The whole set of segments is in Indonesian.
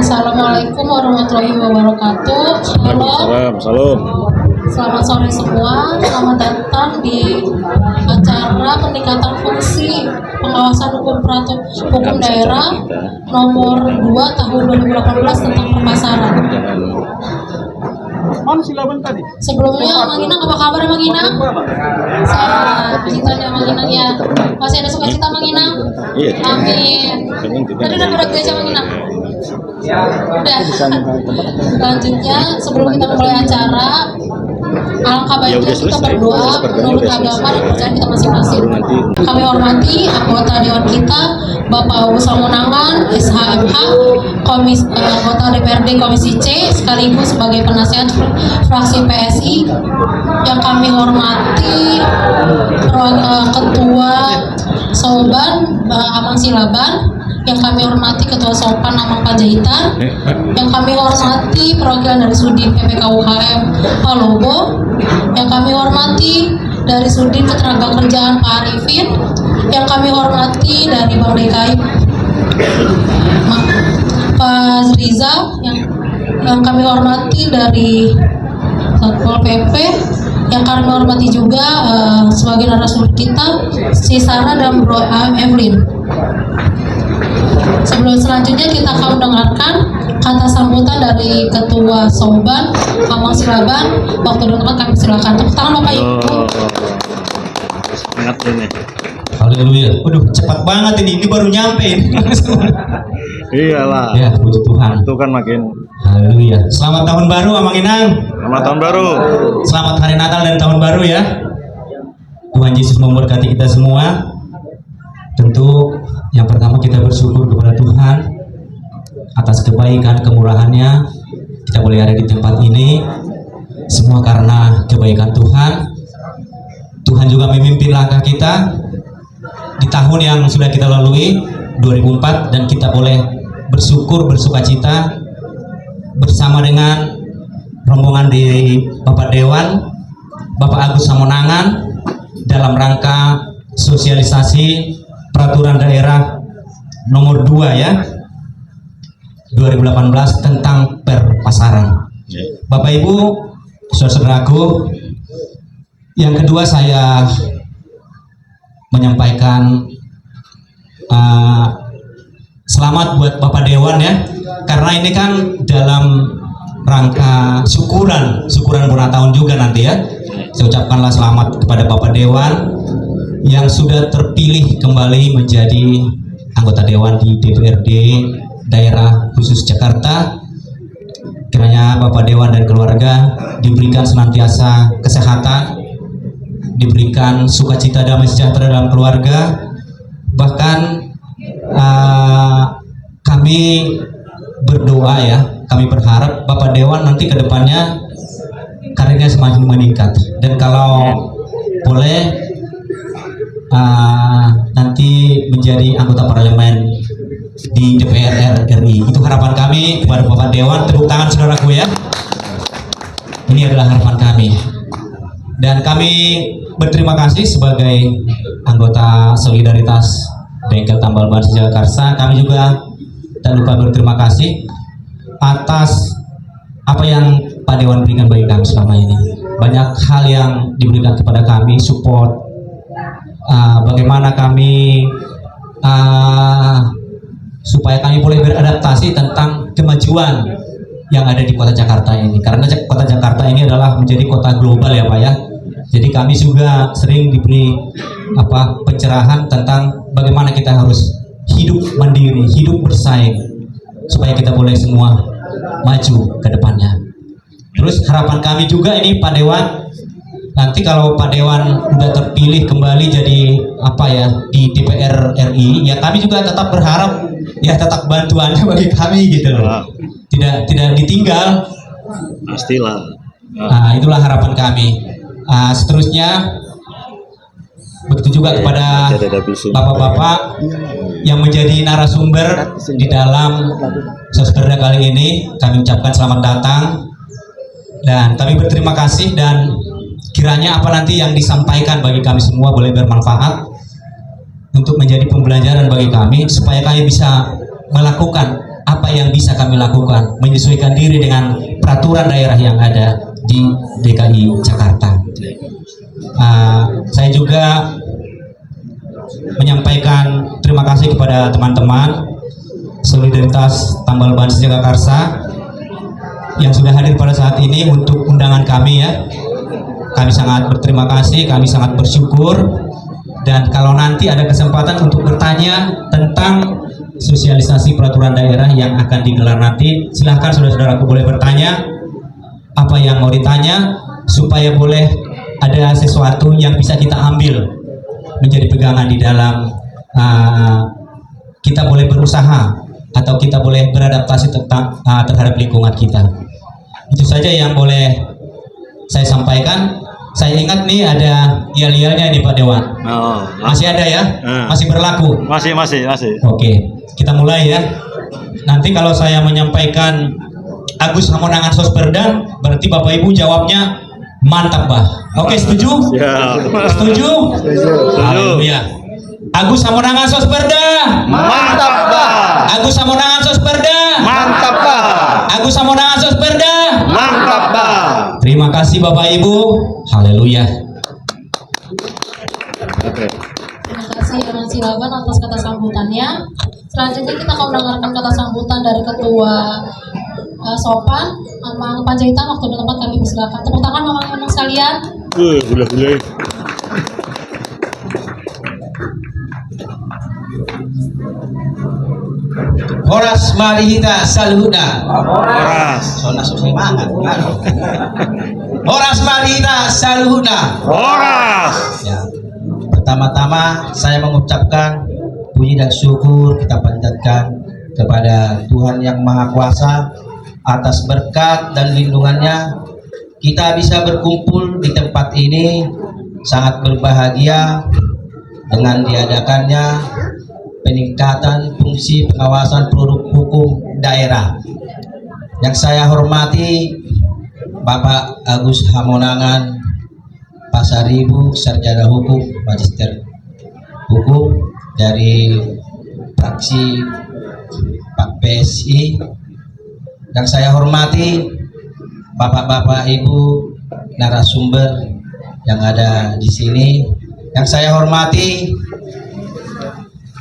Assalamualaikum warahmatullahi wabarakatuh. Halo. Salam. Selamat sore semua. Selamat datang di acara peningkatan fungsi pengawasan hukum daerah nomor 2 tahun 2018 tentang perpasaran. Sebelumnya, Mang Inang, apa kabar Mang Inang? Sehat, cintanya Mang Inang ya. Masih ada sukacita Mang Inang? Iya. Amin. Tadi udah berat gereja Mang Inang? Udah. Selanjutnya, sebelum kita mulai acara, alangkah baiknya kita berdoa menurut agama dan kepercayaan kita masing-masing. Kami hormati anggota Dewan kita, Bapak Usamunangan, SHMH, anggota DPRD Komisi C, sekaligus sebagai penasihat fraksi PSI. Yang kami hormati Ketua Soban, Amang Silaban. Yang kami hormati Ketua Sopan Amang Panjaitan. Yang kami hormati perwakilan dari Sudin PPKUHM Palobo. Yang kami hormati dari Sudin Ketenagakerjaan Pak Arifin. Yang kami hormati dari Bank DKI Pak Rizal. Yang kami hormati dari Satpol PP. Yang kami hormati juga sebagai narasumber kita si Sarah dan Bro Evelyn. Sebelum selanjutnya kita akan mendengarkan kata sambutan dari Ketua Soban, Amang Silaban. Waktu teman kami silakan. Tepuk tangan Bapak Ibu. Semangat ini. Haleluya. Waduh, cepat banget ini baru nyampe. Iyalah. Ya, puji Tuhan. Itu kan makin. Haleluya. Selamat tahun baru Amang Inang. Selamat tahun baru. Selamat hari Natal dan tahun baru ya. Tuhan Yesus memberkati kita semua. Tentu yang pertama kita bersyukur kepada Tuhan atas kebaikan kemurahannya kita boleh ada di tempat ini, semua karena kebaikan Tuhan. Tuhan juga memimpin langkah kita di tahun yang sudah kita lalui 2004 dan kita boleh bersukacita bersama dengan rombongan di Bapak Dewan, Bapak Agus Samonangan dalam rangka sosialisasi peraturan daerah nomor 2 ya 2018 tentang perpasaran. Bapak Ibu, saudaraku, yang kedua saya menyampaikan selamat buat Bapak Dewan ya, karena ini kan dalam rangka syukuran ulang tahun juga nanti ya. Saya ucapkanlah selamat kepada Bapak Dewan yang sudah terpilih kembali menjadi anggota Dewan di DPRD Daerah Khusus Jakarta. Kiranya Bapak Dewan dan keluarga diberikan senantiasa kesehatan, diberikan sukacita damai sejahtera dalam keluarga. Bahkan kami berdoa ya, kami berharap Bapak Dewan nanti ke depannya karirnya semakin meningkat, dan kalau boleh nanti menjadi anggota parlemen di DPR RI. Itu harapan kami kepada Bapak Dewan. Tepuk tangan saudaraku ya. Ini adalah harapan kami. Dan kami berterima kasih sebagai anggota Solidaritas Bengkel Tambal Ban Sejakarta. Kami juga tak lupa berterima kasih atas apa yang Pak Dewan berikan bagi kami selama ini. Banyak hal yang diberikan kepada kami, support, bagaimana kami supaya kami boleh beradaptasi tentang kemajuan yang ada di kota Jakarta ini, karena kota Jakarta ini adalah menjadi kota global ya Pak ya. Jadi kami juga sering diberi pencerahan tentang bagaimana kita harus hidup mandiri, hidup bersaing, supaya kita boleh semua maju ke depannya. Terus harapan kami juga ini Pak Dewan, nanti kalau Pak Dewan udah terpilih kembali jadi di DPR RI ya, kami juga tetap berharap ya tetap bantuannya bagi kami gitu loh, tidak ditinggal Pastilah. Itulah harapan kami. Seterusnya begitu juga kepada bapak-bapak yang menjadi narasumber di dalam sosperda kali ini, kami ucapkan selamat datang dan kami berterima kasih, dan kiranya apa nanti yang disampaikan bagi kami semua boleh bermanfaat untuk menjadi pembelajaran bagi kami, supaya kami bisa melakukan apa yang bisa bisa kami lakukan menyesuaikan diri dengan peraturan daerah yang ada di DKI Jakarta. Saya juga menyampaikan terima kasih kepada teman-teman Solidaritas Tambal Ban Sejakarta yang sudah hadir pada saat ini untuk undangan kami ya. Kami sangat berterima kasih, kami sangat bersyukur, dan kalau nanti ada kesempatan untuk bertanya tentang sosialisasi peraturan daerah yang akan digelar nanti, silahkan saudara-saudaraku boleh bertanya apa yang mau ditanya, supaya boleh ada sesuatu yang bisa kita ambil menjadi pegangan di dalam kita boleh berusaha atau kita boleh beradaptasi terhadap lingkungan kita. Itu saja yang boleh saya sampaikan. Saya ingat nih ada yel-yelnya nih Pak Dewan. Oh, Masih ada ya? Masih berlaku? masih. Oke, kita mulai ya. Nanti kalau saya menyampaikan Agus Hamonangan Sosperda, berarti Bapak Ibu jawabnya mantap, Bah. Oke, setuju? Ya. Setuju? Haleluya. Agus Hamonangan Sosperda. Mantap, Pak. Agus Hamonangan Sosperda. Mantap, Pak. Agus Hamonangan Sosperda. Mantap, Pak. Terima kasih Bapak Ibu. Haleluya. Oke. Terima kasih Irwan Silaban atas kata sambutannya. Selanjutnya kita akan mendengarkan kata sambutan dari Ketua Sopan, Mamang Panjaitan. Waktu dan tempat kami persilakan. Tepuk tangan Mamang sekalian. Boleh. Horas Marihita Saluhuna. Horas. Sona susah banget. Horas Marihita Saluhuna. Horas. Ya. Pertama-tama saya mengucapkan puji dan syukur kita panjatkan kepada Tuhan Yang Maha Kuasa atas berkat dan lindungannya. Kita bisa berkumpul di tempat ini, sangat berbahagia dengan diadakannya peningkatan fungsi pengawasan produk hukum daerah. Yang saya hormati Bapak Agus Hamonangan Pasaribu, Sarjana Hukum, Magister Hukum dari fraksi Pak PSI. Yang saya hormati Bapak-bapak Ibu narasumber yang ada di sini. Yang saya hormati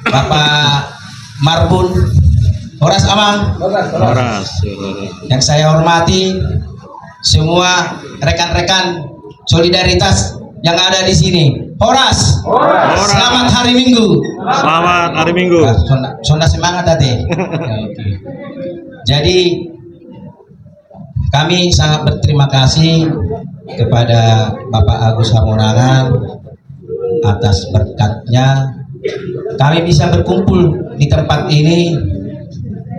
Bapak Marbun Horas Amang. Horas. Yang saya hormati semua rekan-rekan Solidaritas yang ada di sini. Horas. Selamat hari Minggu. Selamat hari Minggu. Sonda semangat tadi. Jadi kami sangat berterima kasih kepada Bapak Agus Hamonangan atas berkatnya. Kami bisa berkumpul di tempat ini.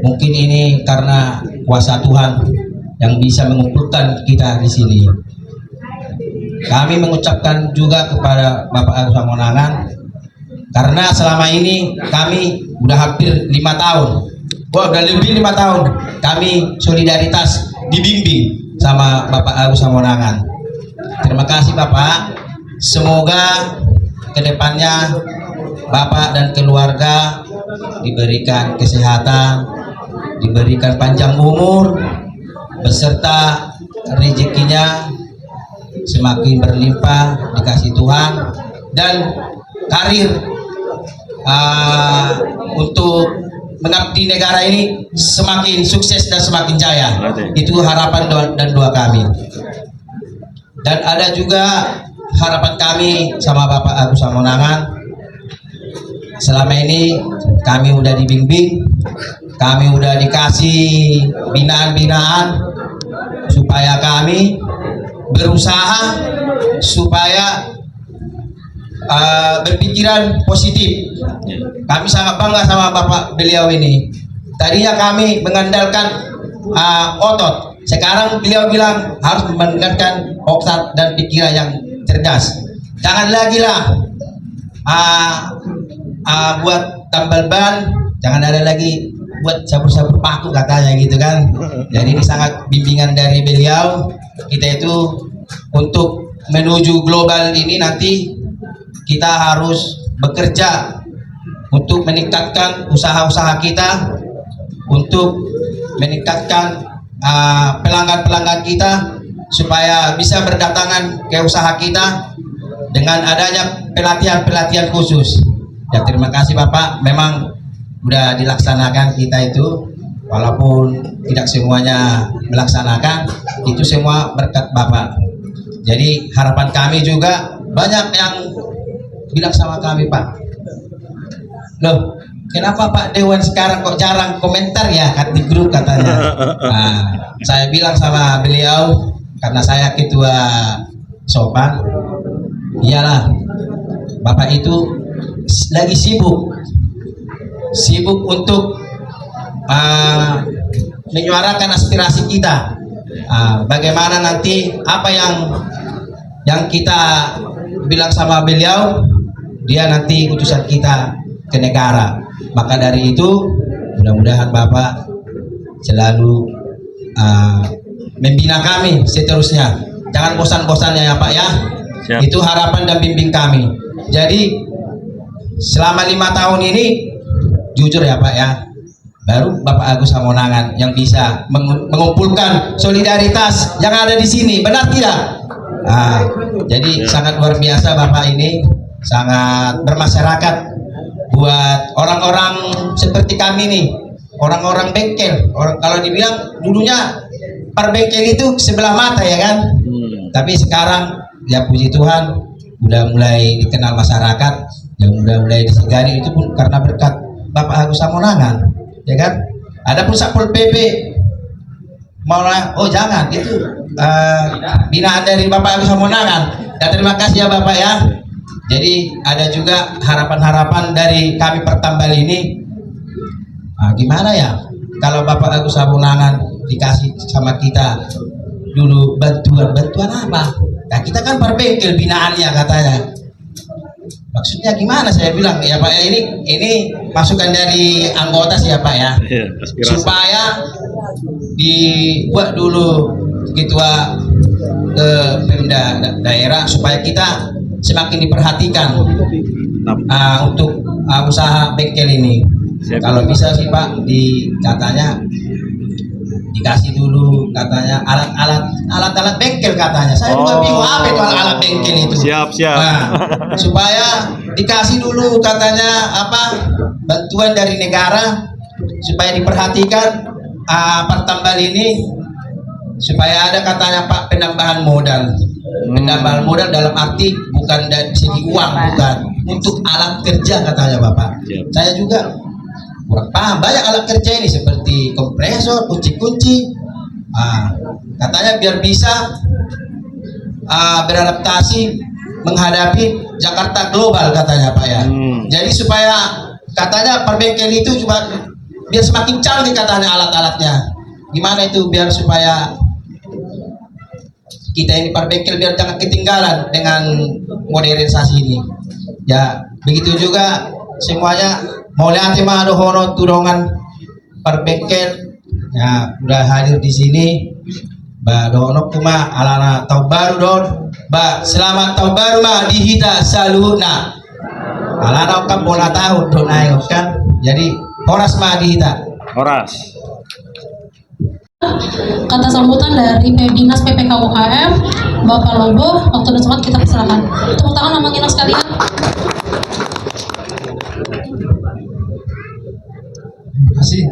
Mungkin ini karena kuasa Tuhan yang bisa mengumpulkan kita di sini. Kami mengucapkan juga kepada Bapak Agus Hamonangan karena selama ini kami udah hampir 5 tahun. Udah lebih 5 tahun kami Solidaritas dibimbing sama Bapak Agus Hamonangan. Terima kasih Bapak. Semoga kedepannya Bapak dan keluarga diberikan kesehatan, diberikan panjang umur, beserta rezekinya semakin berlimpah dikasih Tuhan, dan karir untuk mengabdi negara ini semakin sukses dan semakin jaya. Itu harapan dan doa kami. Dan ada juga harapan kami sama Bapak Agus Hamonangan. Selama ini kami udah dibimbing, kami udah dikasih binaan-binaan supaya kami berusaha supaya berpikiran positif. Kami sangat bangga sama Bapak beliau ini. Tadinya kami mengandalkan otot, sekarang beliau bilang harus mengandalkan otak dan pikiran yang cerdas. Jangan lagi lah buat tambal ban, jangan ada lagi buat sabur-sabur paku katanya gitu kan. Jadi ini sangat bimbingan dari beliau. Kita itu untuk menuju global ini nanti kita harus bekerja untuk meningkatkan usaha-usaha kita untuk meningkatkan pelanggan-pelanggan kita supaya bisa berdatangan ke usaha kita dengan adanya pelatihan-pelatihan khusus. Ya, terima kasih Bapak, memang sudah dilaksanakan kita itu, walaupun tidak semuanya melaksanakan, itu semua berkat Bapak. Jadi harapan kami juga, banyak yang bilang sama kami, Pak, loh kenapa Pak Dewan sekarang kok jarang komentar ya di grup katanya. Nah, saya bilang sama beliau, karena saya ketua Sopan, iyalah Bapak itu lagi sibuk untuk menyuarakan aspirasi kita. Bagaimana nanti apa yang kita bilang sama beliau, dia nanti utusan kita ke negara. Maka dari itu mudah-mudahan Bapak selalu membina kami seterusnya, jangan bosan-bosannya ya Pak ya. Siap. Itu harapan dan bimbing kami. Jadi selama 5 tahun ini jujur ya Pak ya, baru Bapak Agus Hamonangan yang bisa mengumpulkan solidaritas yang ada di sini, benar tidak? Jadi sangat luar biasa Bapak ini, sangat bermasyarakat buat orang-orang seperti kami nih, orang-orang bengkel. Kalau dibilang dulunya per bengkel itu sebelah mata ya kan, tapi sekarang ya puji Tuhan udah mulai dikenal masyarakat, yang udah mulai disegani, itu pun karena berkat Bapak Agus Hamonangan, ya kan. Adapun Satpol PP mau jangan, itu binaan dari Bapak Agus Hamonangan. Ya, terima kasih ya Bapak ya. Jadi ada juga harapan-harapan dari kami Pertambal ini. Gimana ya kalau Bapak Agus Hamonangan dikasih sama kita dulu bantuan apa? Nah, kita kan perbengkel binaannya katanya. Maksudnya gimana? Saya bilang ya Pak ya, ini masukan dari anggota sih ya Pak ya. Supaya dibuat dulu ketua Pemda daerah supaya kita semakin diperhatikan untuk usaha bengkel ini. Kalau bisa sih Pak, katanya dikasih dulu katanya alat-alat bengkel katanya. Saya juga bingung apa itu alat bengkel itu. Siap. Supaya dikasih dulu katanya bantuan dari negara supaya diperhatikan Pertambal ini, supaya ada katanya Pak penambahan modal. Penambahan modal dalam arti bukan dari segi uang, bukan, untuk alat kerja katanya Bapak. Saya juga kurang paham, banyak alat kerja ini seperti kompresor, kunci-kunci, katanya biar bisa beradaptasi menghadapi Jakarta global katanya Pak ya. Jadi supaya katanya perbengkel itu cuma biar semakin canggih katanya alat-alatnya. Gimana itu biar supaya kita ini perbengkel biar jangan ketinggalan dengan modernisasi ini. Ya begitu juga semuanya. Mau lihat dohono turongan perbengkel ya udah hadir di sini. Ba dohono kuma alana tahun baru don. Ba selamat tahun baru ma dihita saluna. Alana kan bola tahun don ayo kan. Jadi horas ma dihita. Horas. Kata sambutan dari Pebdinas PPK UKM Bapak Lobo, waktu dan tempat kita persilakan. Tepuk tangan sama kita sekalian. Terima kasih.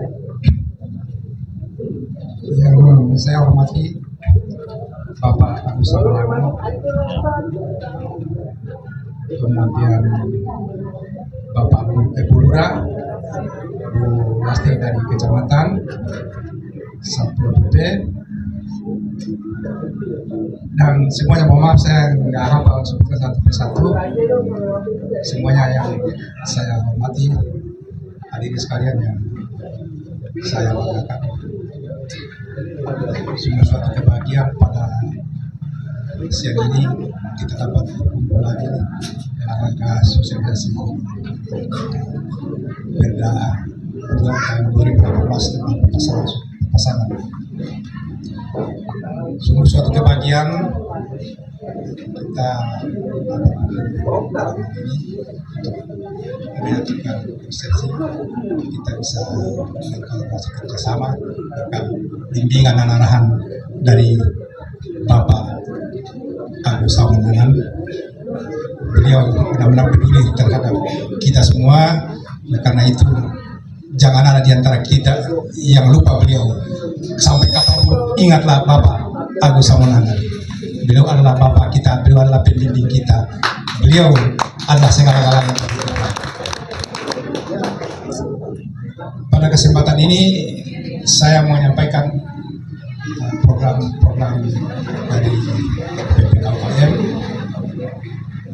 Yang saya hormati Bapak Agus Hamonangan, kemudian Bapak Lurah, Bu Lasti dari Kecamatan, Satpol PP, dan semuanya, mohon maaf saya nggak hafal sebutkan satu persatu. Semuanya yang saya hormati, hadirin sekalian yang saya banggakan. Sungguh suatu kebahagiaan pada siang ini kita dapat berkumpul lagi dalam rangka sosialisasi Perda tahun 2018 tentang pasangan. Sungguh suatu kebahagiaan kita untuk menyatukan persepsi, kita bisa mengkolaborasi kerjasama dengan bimbingan dan arahan dari Bapak Agus Samonangan. Beliau benar-benar peduli terhadap kita semua. Karena itu jangan ada di antara kita yang lupa beliau. Sampai kapanpun ingatlah Bapak Agus Samonangan. Beliau adalah Bapak kita, beliau adalah pembimbing kita, beliau adalah segala-galanya. Pada kesempatan ini saya mau menyampaikan program-program dari PPK-UKM,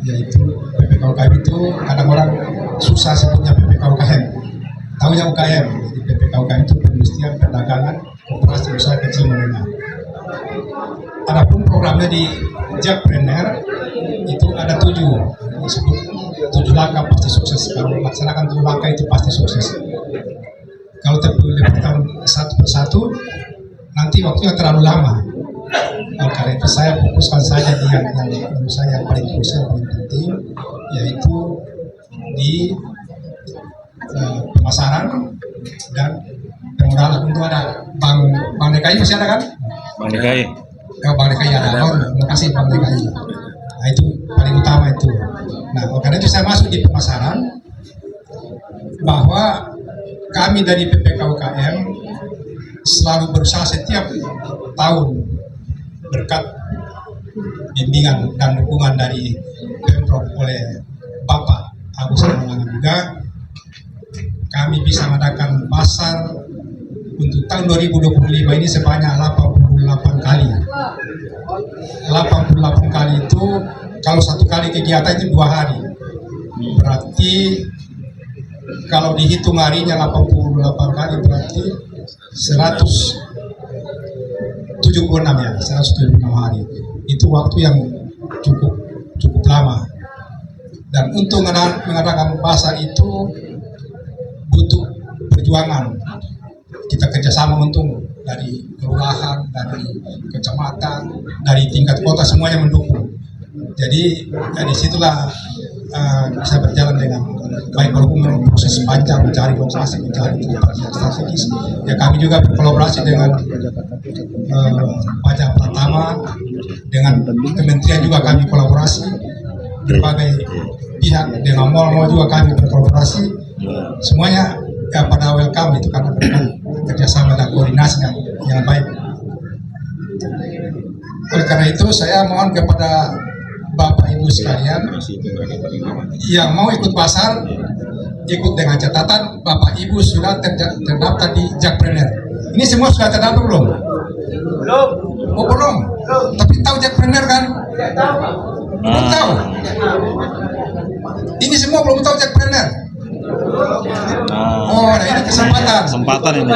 yaitu PPK-UKM itu kadang orang susah sebutnya PPK-UKM, tahunya UKM. Jadi PPK-UKM itu perindustrian, perdagangan, koperasi usaha kecil menengah. Adapun programnya di Jackpreneur itu ada 7, disebut 7 langkah pasti sukses. Kalau melaksanakan 7 langkah itu pasti sukses. Kalau terpilih satu persatu, nanti waktunya terlalu lama. Karena itu saya fokuskan saja di yang menurut saya yang paling krusial, paling penting, yaitu di pemasaran dan permodalan. Untuk ada Bang DKI masih ada kan? Bang DKI. Bang DKI ada. Oh, terima kasih Bang DKI. Nah, itu paling utama itu. Nah, karena itu saya masuk di pemasaran, bahwa kami dari PPK-UKM selalu berusaha setiap tahun berkat bimbingan dan dukungan dari Pemprov oleh Bapak Agus Samonangan juga, kami bisa mengadakan pasar untuk tahun 2025 ini sebanyak 88 kali. 88 kali itu kalau satu kali kegiatan itu 2 hari. Berarti kalau dihitung harinya 88 kali berarti 176 ya, 176 hari. Itu waktu yang cukup lama. Dan untuk mengadakan pasar itu butuh perjuangan. Kita kerjasama untung dari kelurahan, dari kecamatan, dari tingkat kota, semuanya mendukung. Jadi disitulah bisa berjalan dengan baik, walaupun proses panjang mencari lokasi, mencari tempat yang strategis. Ya kami juga berkolaborasi dengan Pajak Pratama, dengan kementerian juga kami kolaborasi, berbagai pihak, dengan mal-mal juga kami berkolaborasi. Semuanya ya pada welcome itu karena kerjasama dan koordinasi yang baik. Oleh karena itu saya mohon kepada Bapak Ibu sekalian yang mau ikut pasar, ikut dengan catatan Bapak Ibu sudah terdaftar di Jackpreneur. Ini semua sudah terdaftar belum? Belum. Oh belum. Tapi tahu Jackpreneur kan? Belum tahu. Ini semua belum tahu Jackpreneur. Oh, nah ini kesempatan. Kesempatan ini.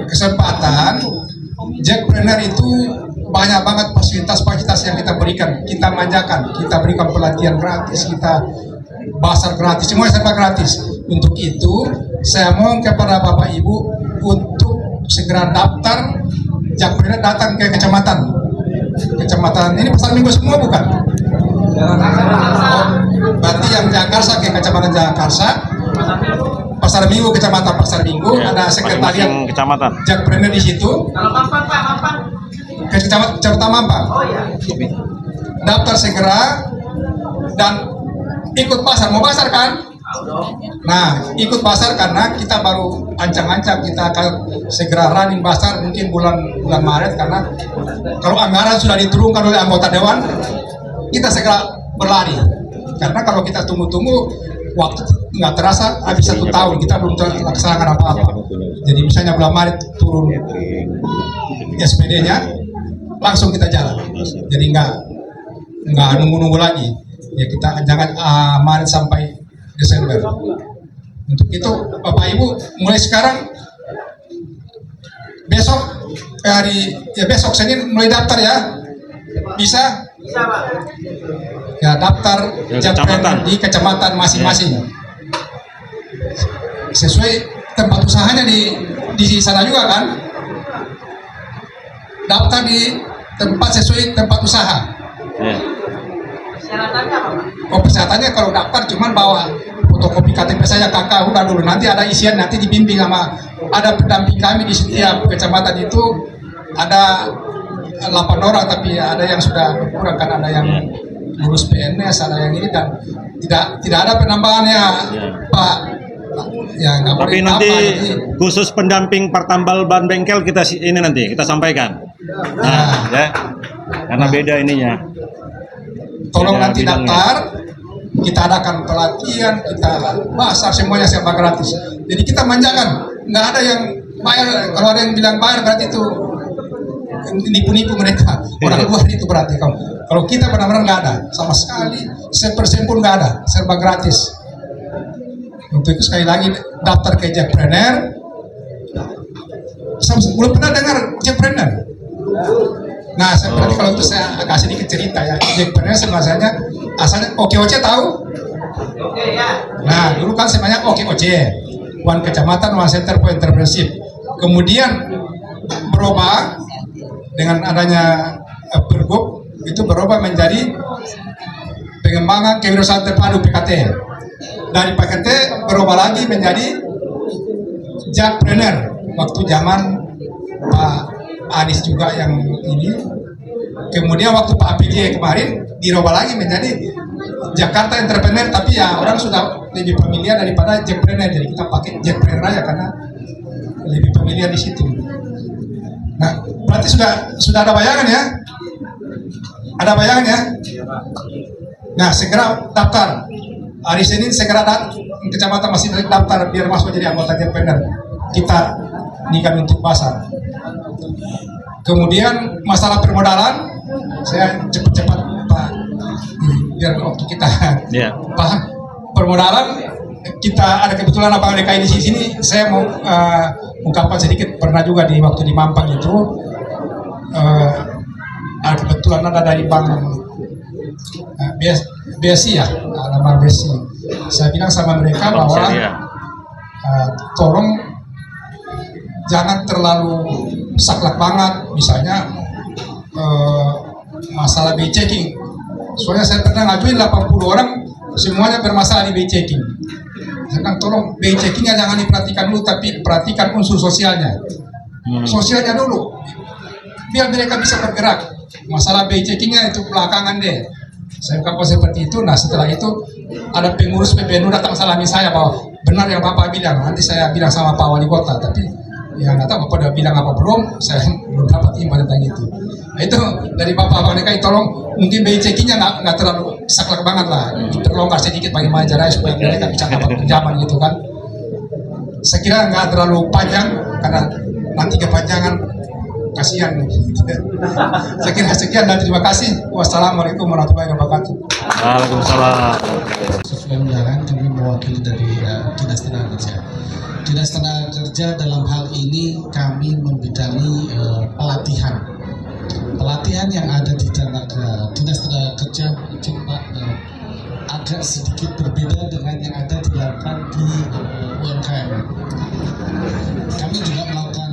Kesempatan. Jackpreneur itu banyak banget fasilitas-fasilitas yang kita berikan, kita manjakan, kita berikan pelatihan gratis, kita pasar gratis, semua serba gratis. Untuk itu, saya mohon kepada Bapak Ibu untuk segera daftar Jackpreneur, datang ke kecamatan. Kecamatan ini pasar minggu semua bukan? Oh, berarti yang Jakarta ke kecamatan Jakarta, pasar minggu kecamatan pasar minggu, ada sekretariat kecamatan Jackpreneur di situ. Kalau Mampang Pak, Mampang. Ke kecamatan Mampang. Oh ya. Daftar segera dan ikut pasar. Mau pasar kan? Nah, ikut pasar karena kita baru ancang-ancang kita akan segera running pasar mungkin bulan Maret, karena kalau anggaran sudah diturunkan oleh anggota dewan, kita segera berlari. Karena kalau kita tunggu-tunggu waktu nggak terasa, habis 1 tahun kita belum laksanakan apa-apa. Jadi misalnya bulan Maret turun SPD-nya, langsung kita jalan. Jadi nggak nunggu-nunggu lagi. Ya kita jangan Maret sampai Desember. Untuk itu Bapak Ibu mulai sekarang, besok Senin mulai daftar ya. Bisa? Bisa Pak. Ya daftar Jackpreneur di kecamatan masing-masing. Sesuai tempat usahanya di sana juga kan. Daftar di tempat sesuai tempat usaha. Ya. Oh, persyaratannya kalau daftar cuman bawa fotokopi KTP saya kakak udah dulu, nanti ada isian, nanti dibimbing sama ada pendamping kami di setiap kecamatan itu ada 8 orang, tapi ada yang sudah berkurang kan, ada yang lulus PNS, ada yang ini, dan tidak ada penambahannya Pak. Ya, nggak Tapi boleh nanti apa, khusus pendamping partambal ban bengkel ini nanti kita sampaikan. Nah, ya. Karena beda ininya. tolong Beda nanti bidangnya. daftar, kita adakan pelatihan, kita masak semuanya serba gratis. Jadi kita manjakan, nggak ada yang bayar. Kalau ada yang bilang bayar berarti itu nipu-nipu mereka, orang luar itu berarti. Kalau kita benar-benar nggak ada sama sekali, sepersen pun nggak ada, serba gratis. Untuk itu sekali lagi daftar ke Jackpreneur. Belum pernah dengar Jackpreneur? Nah, berarti kalau itu saya agak sedikit cerita ya. Jackpreneur sebenarnya asalnya OKOC tahu? Nah, dulu kan sebenarnya OKOC, One Kecamatan One Center for Entrepreneurship. Kemudian berubah dengan adanya Pergub, itu berubah menjadi pengembangan kewirausahaan terpadu PKT. Dari PKT berubah lagi menjadi Jackpreneur. Waktu zaman Pak Anies juga yang ini. Kemudian waktu Pak APJ kemarin dirubah lagi menjadi Jakarta Entrepreneur, tapi ya orang sudah lebih familiar daripada Jackpreneur, jadi kita pakai Jackpreneur aja karena lebih familiar di situ. Nah, berarti sudah ada bayangan ya? Ada bayangan ya? Nah, segera daftar. Hari Senin segera kecamatan masih daftar biar masuk jadi anggota Jackpreneur. Kita nikah untuk pasar. Kemudian masalah permodalan, saya cepat-cepat Pak, biar waktu kita paham. Permodalan kita ada kebetulan Abang DKI di sini. Saya mau ungkapkan sedikit, pernah juga di waktu di Mampang itu ada kebetulan ada dari Bank BSI ya, nama BSI. Saya bilang sama mereka bahwa tolong jangan terlalu saklek banget, misalnya masalah BI checking. Soalnya saya pernah ngajuin 80 orang, semuanya bermasalah di BI checking. Sekarang tolong BI checkingnya jangan diperhatikan dulu, tapi perhatikan unsur sosialnya. Sosialnya dulu, biar mereka bisa bergerak. Masalah BI checkingnya itu belakangan deh. Saya ungkapkan seperti itu. Nah, setelah itu ada pengurus PBNU datang salami saya bahwa benar yang Bapak bilang. Nanti saya bilang sama Pak Wali Kota, tapi ya nggak tahu Bapak udah bilang apa belum. Saya belum dapat info tentang itu. Nah, itu dari Bapak DKI, tolong mungkin BI checkingnya nggak terlalu saklek banget lah, diperlonggar sedikit bagaimana caranya supaya mereka bisa dapat pinjaman gitu kan. Saya kira nggak terlalu panjang karena nanti kepanjangan kasihan. Saya kira sekian dan terima kasih. Wassalamualaikum warahmatullahi wabarakatuh. Waalaikumsalam. Sesuai undangan, kami mewakili dari Dinas Tenaga Kerja. Dinas Tenaga Kerja dalam hal ini kami membidangi pelatihan. Pelatihan yang ada di Dinas Tenaga Kerja coba agak sedikit berbeda dengan yang ada dilakukan di UMKM. Kami juga melakukan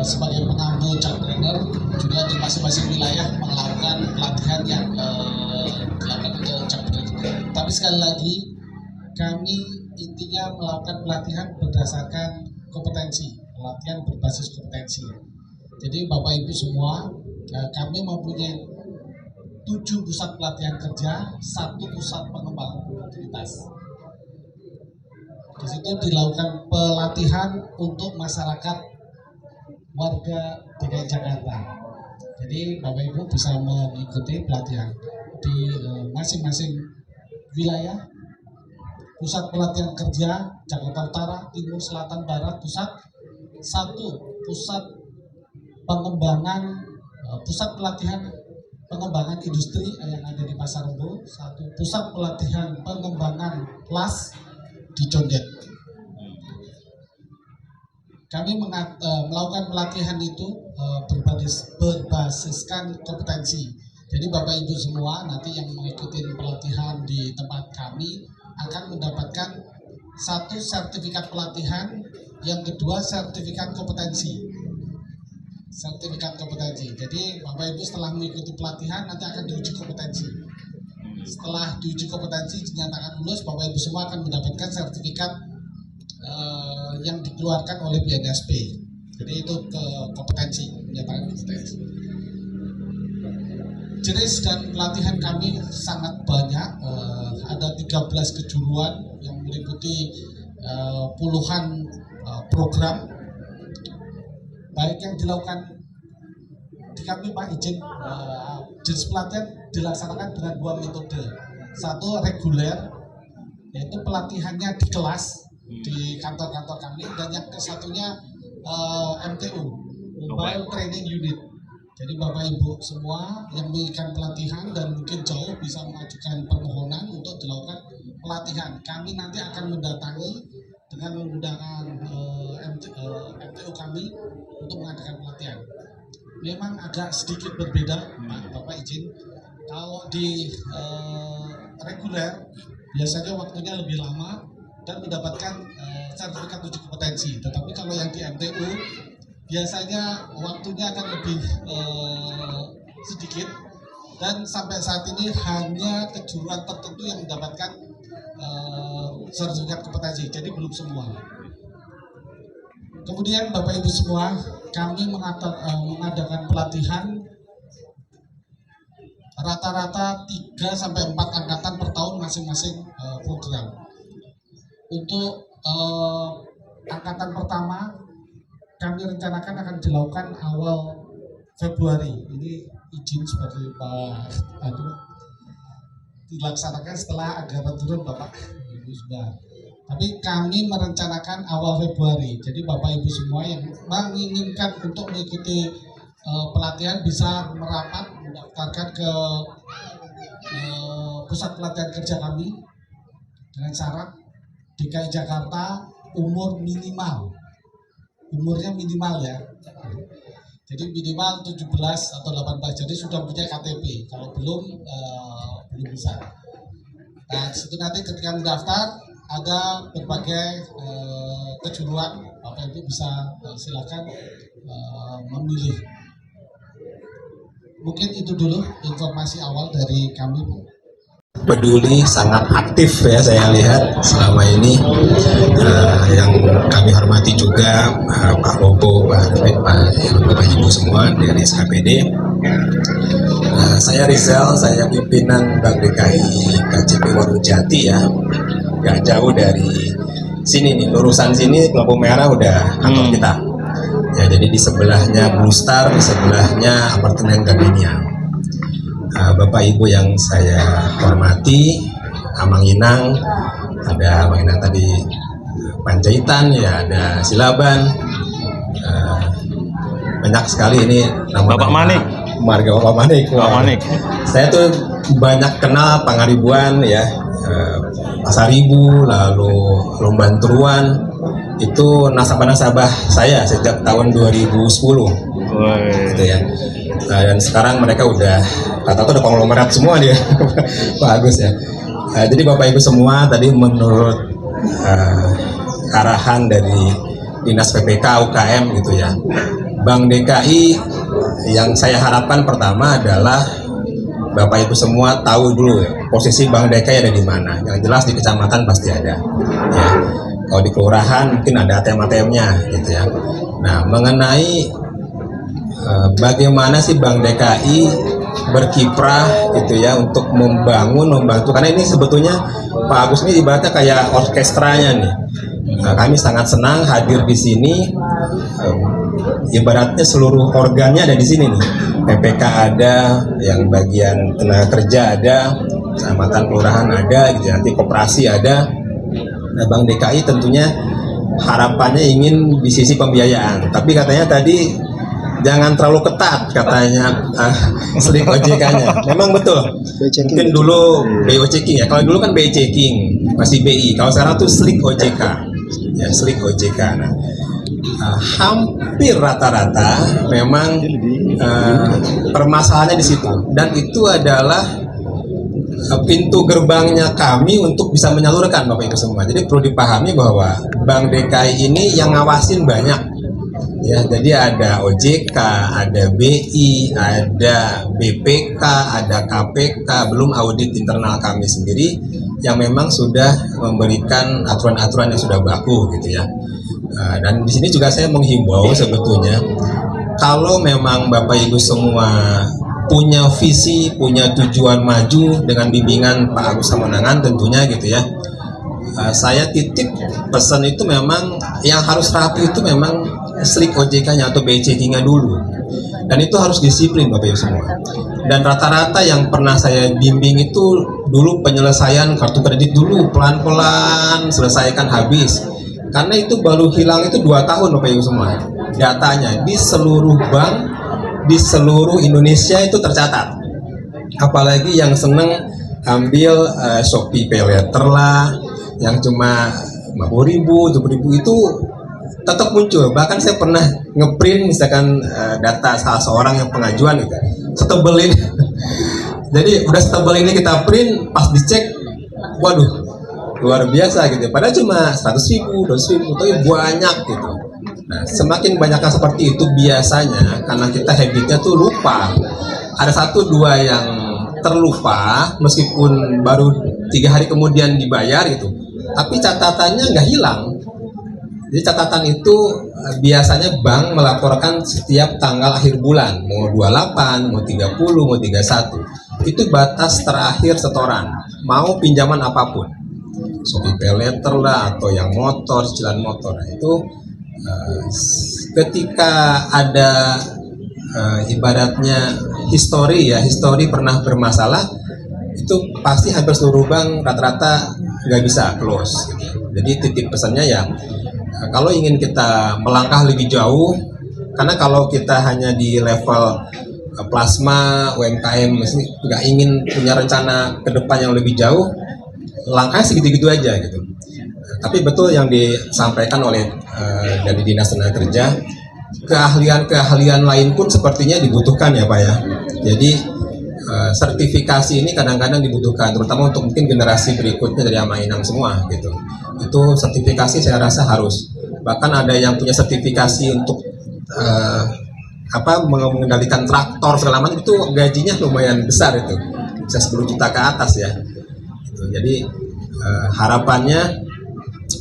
sebagai pengambil Jackpreneur juga di masing-masing wilayah melakukan pelatihan yang dilakukan untuk Jackpreneur. Tapi sekali lagi kami intinya melakukan pelatihan berdasarkan kompetensi, pelatihan berbasis kompetensi. Jadi Bapak Ibu semua, kami mempunyai 7 pusat pelatihan kerja, 1 pusat pengembangan produktivitas. Di situ dilakukan pelatihan untuk masyarakat warga DKI Jakarta. Jadi Bapak Ibu bisa mengikuti pelatihan di masing-masing wilayah. Pusat pelatihan kerja Jakarta Utara, Timur, Selatan, Barat, Pusat. 1 pusat pengembangan, pusat pelatihan pengembangan industri yang ada di Pasar Rebo. 1 pusat pelatihan pengembangan kelas di Condet. Kami melakukan pelatihan itu berbasiskan kompetensi. Jadi Bapak Ibu semua nanti yang mengikuti pelatihan di tempat kami akan mendapatkan 1 sertifikat pelatihan, yang kedua sertifikat kompetensi. sertifikat kompetensi. Jadi Bapak Ibu setelah mengikuti pelatihan nanti akan diuji kompetensi. Setelah diuji kompetensi dinyatakan lulus, Bapak Ibu semua akan mendapatkan sertifikat yang dikeluarkan oleh BNSP. Jadi itu ke kompetensi, menyatakan kompetensi. Jenis dan pelatihan kami sangat banyak, ada 13 kejuruan yang meliputi puluhan program, baik yang dilakukan di kami Pak izin, jenis pelatihan dilaksanakan dengan 2 metode. Satu reguler, yaitu pelatihannya di kelas di kantor-kantor kami, dan yang kesatunya MTU, Mobile Training Unit. Jadi Bapak Ibu semua yang menginginkan pelatihan dan mungkin jauh bisa mengajukan permohonan untuk dilakukan pelatihan. Kami nanti akan mendatangi dengan menggunakan MTU kami untuk mengadakan pelatihan. Memang agak sedikit berbeda, Pak, Bapak izin. Kalau di reguler biasanya waktunya lebih lama dan mendapatkan sertifikat uji kompetensi. Tetapi kalau yang di MTU biasanya waktunya akan lebih sedikit, dan sampai saat ini hanya kejuruan tertentu yang mendapatkan sertifikat kompetensi, jadi belum semua. Kemudian Bapak Ibu semua, kami mengadakan pelatihan rata-rata 3-4 angkatan per tahun masing-masing program. Untuk angkatan pertama kami rencanakan akan dilakukan awal Februari. Ini izin sebagai Pak dilaksanakan setelah anggaran turun Bapak Ibu semua. Tapi kami merencanakan awal Februari. Jadi Bapak Ibu semua yang menginginkan untuk mengikuti pelatihan bisa merapat mendaftarkan ke pusat pelatihan kerja kami dengan syarat DKI Jakarta umurnya minimal ya. Jadi minimal 17 atau 18. Jadi sudah punya KTP. Kalau belum bisa. Nah, disitu nanti ketika mendaftar ada berbagai kejuruan. Bapak Ibu bisa silakan memilih. Mungkin itu dulu informasi awal dari kami. Peduli sangat aktif ya saya lihat selama ini, yang kami hormati juga Pak Lobo, Pak Arifin, Bapak Ibu semua dari SKPD. Saya Rizal, saya pimpinan Bank DKI KCP Wonojati ya, gak jauh dari sini nih, lurusan sini lampu merah udah kantor kita. Ya, jadi di sebelahnya Blue Star, di sebelahnya apartemen Gardenia. Bapak Ibu yang saya hormati, Amang Inang, ada Amang Inang tadi Panjaitan, ya ada Silaban, banyak sekali ini nama Bapak Manik, marga Bapak Manik. Bapak Manik. Saya tuh banyak kenal Pangaribuan ya, Pasaribu, lalu Lumbanturuan, itu nasabah-nasabah saya sejak tahun 2010, gitu ya. Dan sekarang mereka udah rata-rata udah konglomerat semua dia, Pak Agus ya. Jadi Bapak Ibu semua tadi menurut arahan dari Dinas PPK UKM gitu ya, Bank DKI yang saya harapkan pertama adalah Bapak Ibu semua tahu dulu ya, posisi Bank DKI ada di mana. Yang jelas di kecamatan pasti ada ya. Kalau di kelurahan mungkin ada ATM-ATM-nya gitu ya. Nah, mengenai bagaimana sih Bank DKI berkiprah gitu ya untuk membantu, karena ini sebetulnya Pak Agus ini ibaratnya kayak orkestranya nih. Nah, kami sangat senang hadir di sini, ibaratnya seluruh organnya ada di sini nih. PPK ada, yang bagian tenaga kerja ada, kecamatan kelurahan ada gitu, nanti koperasi ada. Nah, Bank DKI tentunya harapannya ingin di sisi pembiayaan, tapi katanya tadi jangan terlalu ketat katanya slik OJK-nya. Memang betul. Mungkin dulu BO checking ya. Kalau dulu kan BI checking, masih BI. Kalau sekarang tuh slik OJK. Ya, slik OJK. Nah, hampir rata-rata memang permasalahannya di situ. Dan itu adalah pintu gerbangnya kami untuk bisa menyalurkan Bapak Ibu semua. Jadi perlu dipahami bahwa Bank DKI ini yang ngawasin banyak. Ya, jadi ada OJK, ada BI, ada BPK, ada KPK, belum audit internal kami sendiri yang memang sudah memberikan aturan-aturan yang sudah baku gitu ya. Dan di sini juga saya menghimbau sebetulnya kalau memang Bapak Ibu semua punya visi, punya tujuan maju dengan bimbingan Pak Agus Samonangan tentunya gitu ya. Saya titip pesan itu memang yang harus rapi itu memang slik OJK-nya atau BCK-nya dulu. Dan itu harus disiplin Bapak Ibu semua. Dan rata-rata yang pernah saya bimbing itu dulu penyelesaian kartu kredit dulu pelan-pelan selesaikan habis. Karena itu baru hilang itu 2 tahun Bapak Ibu semua. Datanya di seluruh bank di seluruh Indonesia itu tercatat. Apalagi yang seneng ambil Shopee Pay Later lah, yang cuma 50.000, 70.000 itu tetap muncul. Bahkan saya pernah ngeprint misalkan data salah seorang yang pengajuan gitu, setebel ini. Jadi udah setebel ini kita print, pas dicek, waduh luar biasa gitu. Padahal cuma 100.000, 200.000, tapi banyak gitu. Nah, semakin banyaknya seperti itu biasanya karena kita habitnya tuh lupa. Ada 1-2 yang terlupa meskipun baru 3 hari kemudian dibayar gitu. Tapi catatannya nggak hilang. Jadi catatan itu biasanya bank melaporkan setiap tanggal akhir bulan, mau 28, mau 30, mau 31. Itu batas terakhir setoran, mau pinjaman apapun. Shopee Pay Later lah, atau yang motor, cicilan motor. Nah, itu ketika ada ibaratnya histori pernah bermasalah, itu pasti hampir seluruh bank rata-rata nggak bisa close gitu. Jadi titip pesannya ya, kalau ingin kita melangkah lebih jauh, karena kalau kita hanya di level plasma UMKM nggak ingin punya rencana ke depan yang lebih jauh, langkahnya segitu-gitu aja gitu. Tapi betul yang disampaikan oleh dari Dinas Tenaga Kerja, keahlian-keahlian lain pun sepertinya dibutuhkan ya Pak ya. Jadi sertifikasi ini kadang-kadang dibutuhkan, terutama untuk mungkin generasi berikutnya dari Ama Inang semua gitu. Itu sertifikasi saya rasa harus. Bahkan ada yang punya sertifikasi untuk mengendalikan traktor segala macam, itu gajinya lumayan besar itu, bisa 10 juta ke atas ya. Gitu. Jadi harapannya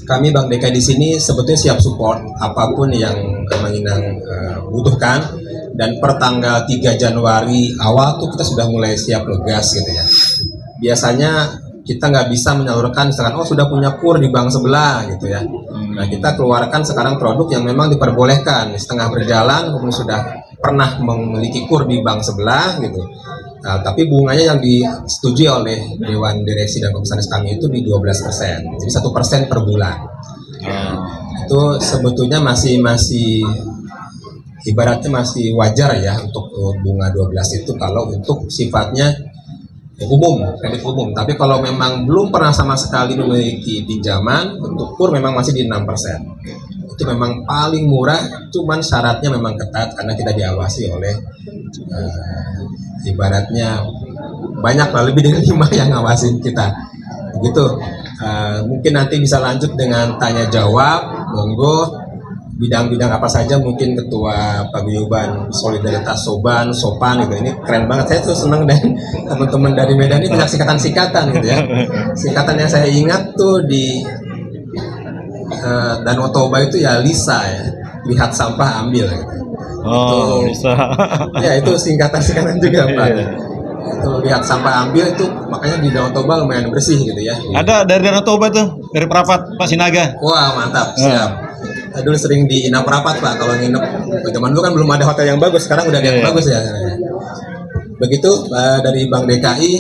kami Bank DKI di sini sebetulnya siap support apapun yang Ama Inang butuhkan. Dan per tanggal 3 Januari awal tuh kita sudah mulai siap ngegas gitu ya. Biasanya kita nggak bisa menyalurkan misalkan sudah punya kur di bank sebelah gitu ya. Nah, kita keluarkan sekarang produk yang memang diperbolehkan setengah berjalan, kemudian sudah pernah memiliki kur di bank sebelah gitu. Nah, tapi bunganya yang disetujui oleh Dewan Direksi dan Komisaris kami itu di 12%, jadi 1% per bulan. Nah, itu sebetulnya masih ibaratnya masih wajar ya untuk bunga 12 itu kalau untuk sifatnya umum, kredit umum. Tapi kalau memang belum pernah sama sekali memiliki pinjaman, untuk kur memang masih di 6%. Itu memang paling murah, cuman syaratnya memang ketat karena kita diawasi oleh ibaratnya banyak lah, lebih dari 5 yang ngawasin kita. Begitu. Mungkin nanti bisa lanjut dengan tanya jawab, monggo. Bidang-bidang apa saja, mungkin Ketua Paguyuban Solidaritas Sopan gitu, ini keren banget. Saya tuh senang dan teman-teman dari Medan ini punya singkatan gitu ya. Singkatan yang saya ingat tuh di Danau Toba itu ya LISA ya, lihat sampah ambil gitu. Oh, bisa. Ya itu singkatan juga Pak. Itu lihat sampah ambil itu, makanya di Danau Toba lumayan bersih gitu ya. Ada dari Danau Toba tuh, dari Perapat Pak Sinaga. Wah mantap, siap. Dulu sering di Inap Rapat Pak, kalau nginep zaman dulu kan belum ada hotel yang bagus, sekarang udah ada yang bagus ya. Begitu dari Bank DKI,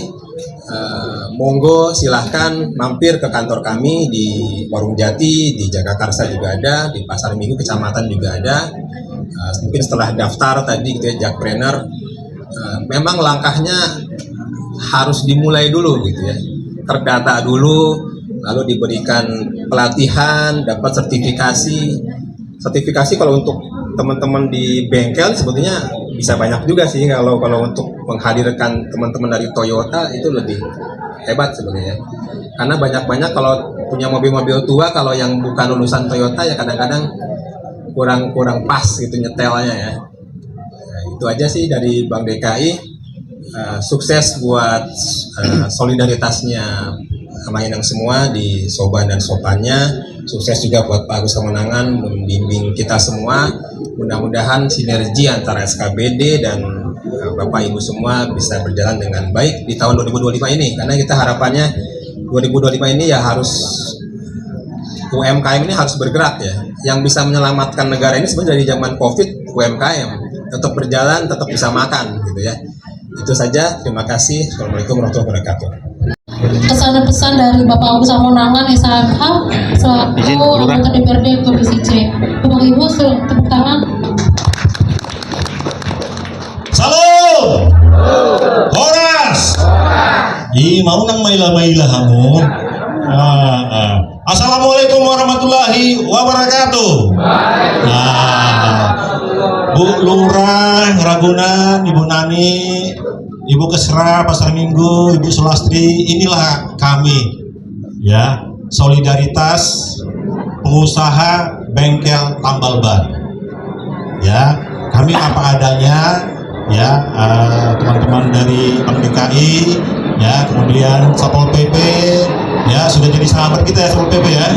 monggo silahkan mampir ke kantor kami di Warung Jati, di Jagakarsa juga ada, di Pasar Minggu Kecamatan juga ada. Mungkin setelah daftar tadi gitu ya, Jakpreneur, memang langkahnya harus dimulai dulu gitu ya, terdata dulu, lalu diberikan pelatihan, dapat sertifikasi. Kalau untuk teman-teman di bengkel sebetulnya bisa banyak juga sih. Kalau untuk menghadirkan teman-teman dari Toyota itu lebih hebat sebenarnya. Karena banyak kalau punya mobil-mobil tua, kalau yang bukan lulusan Toyota ya kadang-kadang kurang pas gitu nyetelnya ya. Nah, itu aja sih dari Bank DKI. Sukses buat solidaritasnya Mainang semua di Soban dan Sopannya. Sukses juga buat Pak Agus Samonangan membimbing kita semua. Mudah-mudahan sinergi antara SKBD dan Bapak Ibu semua bisa berjalan dengan baik di tahun 2025 ini. Karena kita harapannya 2025 ini ya harus UMKM ini harus bergerak ya. Yang bisa menyelamatkan negara ini sebenarnya dari zaman COVID, UMKM tetap berjalan, tetap bisa makan gitu ya. Itu saja, terima kasih. Assalamualaikum warahmatullahi wabarakatuh. Pesan dan pesan dari Bapak Agus Samonangan SHMH selaku anggota DPRD Komisi C. Bapak Ibu tepuk tangan. Salam. Horas. Mau nang maila-maila kamu. Assalamualaikum warahmatullahi wabarakatuh. Bu Lurah, Ragunan, Ibu Nani, Ibu Kesra, Pasar Minggu, Ibu Sulastri, inilah kami, ya, solidaritas pengusaha bengkel tambal ban, ya, kami apa adanya, ya, teman-teman dari Bank DKI, ya, kemudian Satpol PP, ya, sudah jadi sahabat kita ya Satpol PP ya,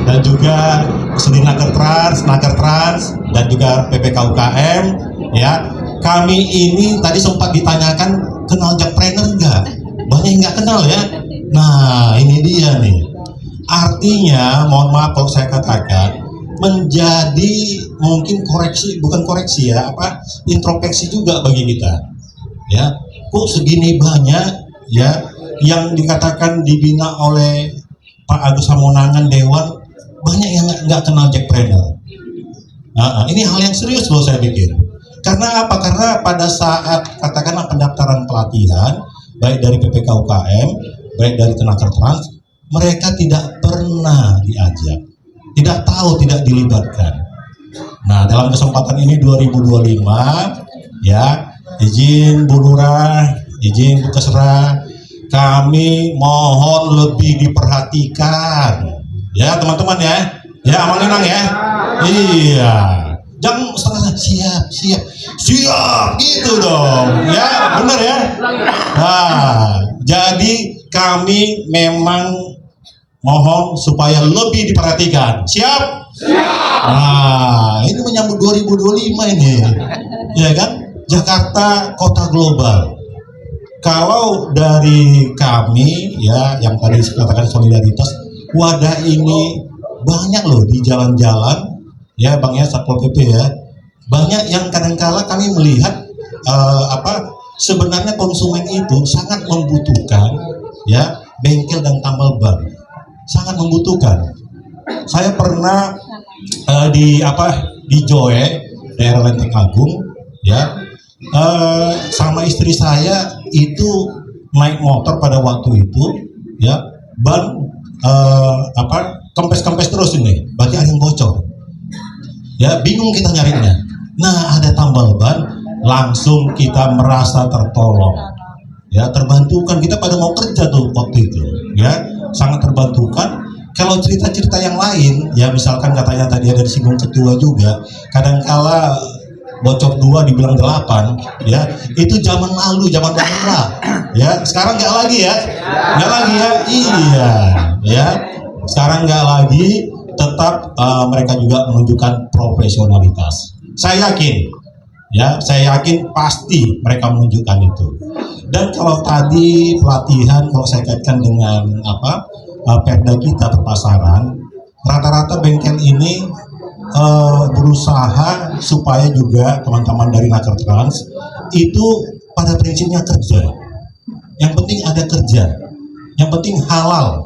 dan juga Naker Trans, dan juga PPK UKM, ya. Kami ini tadi sempat ditanyakan kenal Jakpreneur enggak? Banyak yang nggak kenal ya. Nah, ini dia nih. Artinya, mohon maaf kalau saya katakan, menjadi mungkin bukan koreksi ya, introspeksi juga bagi kita. Ya, kok segini banyak ya yang dikatakan dibina oleh Pak Agus Samonangan Dewan, banyak yang nggak kenal Jakpreneur. Ini hal yang serius loh saya pikir. Karena apa? Karena pada saat katakanlah pendaftaran pelatihan, baik dari PPK UKM, baik dari Tenaker Trans, mereka tidak pernah diajak, tidak tahu, tidak dilibatkan. Nah, dalam kesempatan ini 2025, ya, izin Bu Lurah, izin Bu Kesra, kami mohon lebih diperhatikan, ya teman-teman ya, amal inang ya, iya. Jangan setengah siap gitu dong ya, benar ya. Nah, jadi kami memang mohon supaya lebih diperhatikan. Siap? Nah, ini menyambut 2025 ini ya kan, Jakarta kota global. Kalau dari kami ya yang tadi dikatakan solidaritas, wadah ini banyak loh di jalan-jalan ya Bang ya, Satpol PP ya, banyak yang kadang-kala kami melihat sebenarnya konsumen itu sangat membutuhkan ya bengkel dan tambal ban, sangat membutuhkan. Saya pernah di Joe, daerah Lenteng Agung ya, sama istri saya itu naik motor pada waktu itu ya, ban kempes-kempes terus ini, berarti ada yang bocor. Ya, bingung kita nyarinya. Nah, ada tambal ban, langsung kita merasa tertolong. Ya, terbantukan. Kita pada mau kerja tuh waktu itu. Ya, sangat terbantukan. Kalau cerita-cerita yang lain, ya misalkan katanya tadi ada disinggung ketua juga, kadangkala bocor 2 dibilang 8, ya, itu zaman lalu, zaman bahula. Ya, sekarang nggak lagi ya. Nggak lagi ya. Iya, ya. Sekarang nggak lagi. Tetap mereka juga menunjukkan profesionalitas. Saya yakin pasti mereka menunjukkan itu. Dan kalau tadi pelatihan, kalau saya kaitkan dengan perda kita perpasaran, rata-rata bengkel ini berusaha supaya juga teman-teman dari Naker Trans itu pada prinsipnya kerja. Yang penting ada kerja, yang penting halal,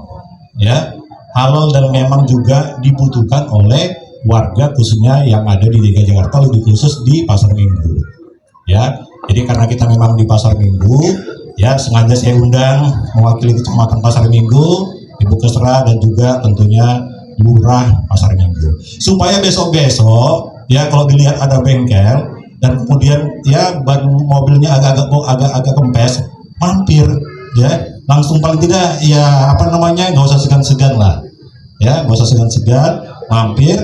ya. Halal dan memang juga dibutuhkan oleh warga khususnya yang ada di DKI Jakarta, lebih khusus di Pasar Minggu. Ya, jadi karena kita memang di Pasar Minggu, ya sengaja saya undang mewakili Kecamatan Pasar Minggu, Ibu Kesra dan juga tentunya Lurah Pasar Minggu. Supaya besok-besok ya kalau dilihat ada bengkel dan kemudian ya ban mobilnya agak kempes, mampir ya. Langsung paling tidak ya nggak usah segan-segan lah ya, nggak usah segan-segan, mampir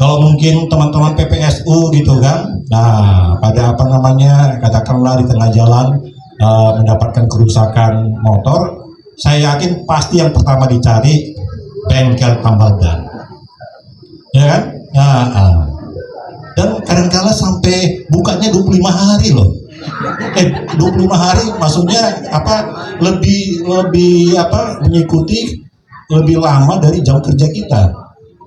Kalau mungkin teman-teman PPSU gitu kan, nah pada apa namanya katakanlah di tengah jalan mendapatkan kerusakan motor, saya yakin pasti yang pertama dicari bengkel tambal ban, ya kan? Dan kadang-kala sampai bukanya 25 hari loh. 25 hari maksudnya apa? Lebih apa? Mengikuti lebih lama dari jam kerja kita,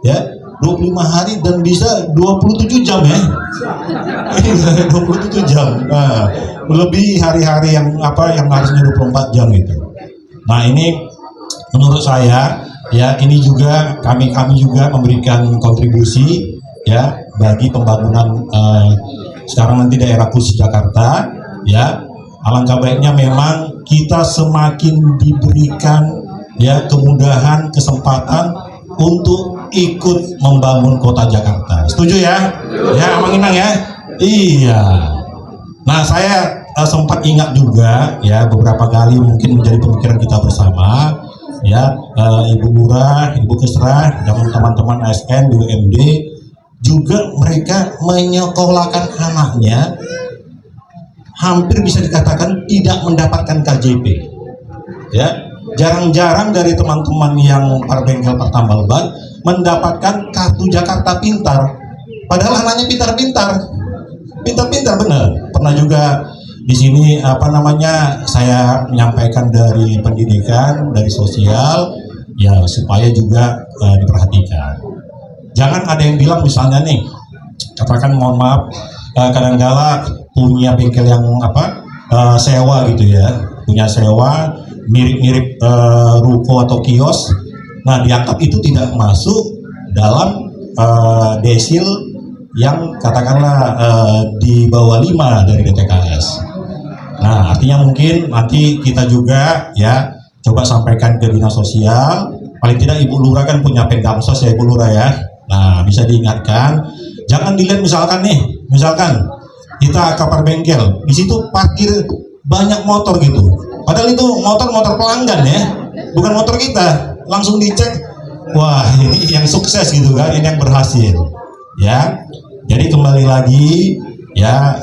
ya. 25 hari dan bisa 27 jam ya. 27 jam. Nah, lebih hari-hari yang yang harusnya 24 jam itu. Nah, ini menurut saya ya, ini juga kami juga memberikan kontribusi ya bagi pembangunan sekarang nanti daerah khusus Jakarta ya. Alangkah baiknya memang kita semakin diberikan ya kemudahan, kesempatan untuk ikut membangun kota Jakarta. Setuju ya? Ya, Amang Inang ya? Iya. Nah, saya sempat ingat juga ya beberapa kali mungkin menjadi pemikiran kita bersama ya, Ibu Lurah, Ibu Kesra, dan teman-teman ASN, BUMD juga mereka menyekolahkan anaknya hampir bisa dikatakan tidak mendapatkan KJP. Ya, jarang-jarang dari teman-teman yang para bengkel pertambal ban mendapatkan kartu Jakarta Pintar, padahal anaknya pintar-pintar benar. Pernah juga di sini apa namanya saya menyampaikan dari pendidikan, dari sosial ya supaya juga diperhatikan. Jangan ada yang bilang misalnya nih, katakan mohon maaf, kadang-kala punya bengkel yang sewa gitu ya, punya sewa mirip-mirip ruko atau kios. Nah, dianggap itu tidak masuk dalam desil yang katakanlah di bawah 5 dari DTKS. Nah, artinya mungkin nanti kita juga ya coba sampaikan ke dinas sosial. Paling tidak Ibu Lurah kan punya Pemdamsos ya Ibu Lurah ya. Nah, bisa diingatkan, jangan dilihat misalkan kita kapar bengkel, di situ parkir banyak motor gitu. Padahal itu motor pelanggan ya, bukan motor kita. Langsung dicek, wah ini yang sukses gitu kan, ini yang berhasil ya. Jadi kembali lagi ya,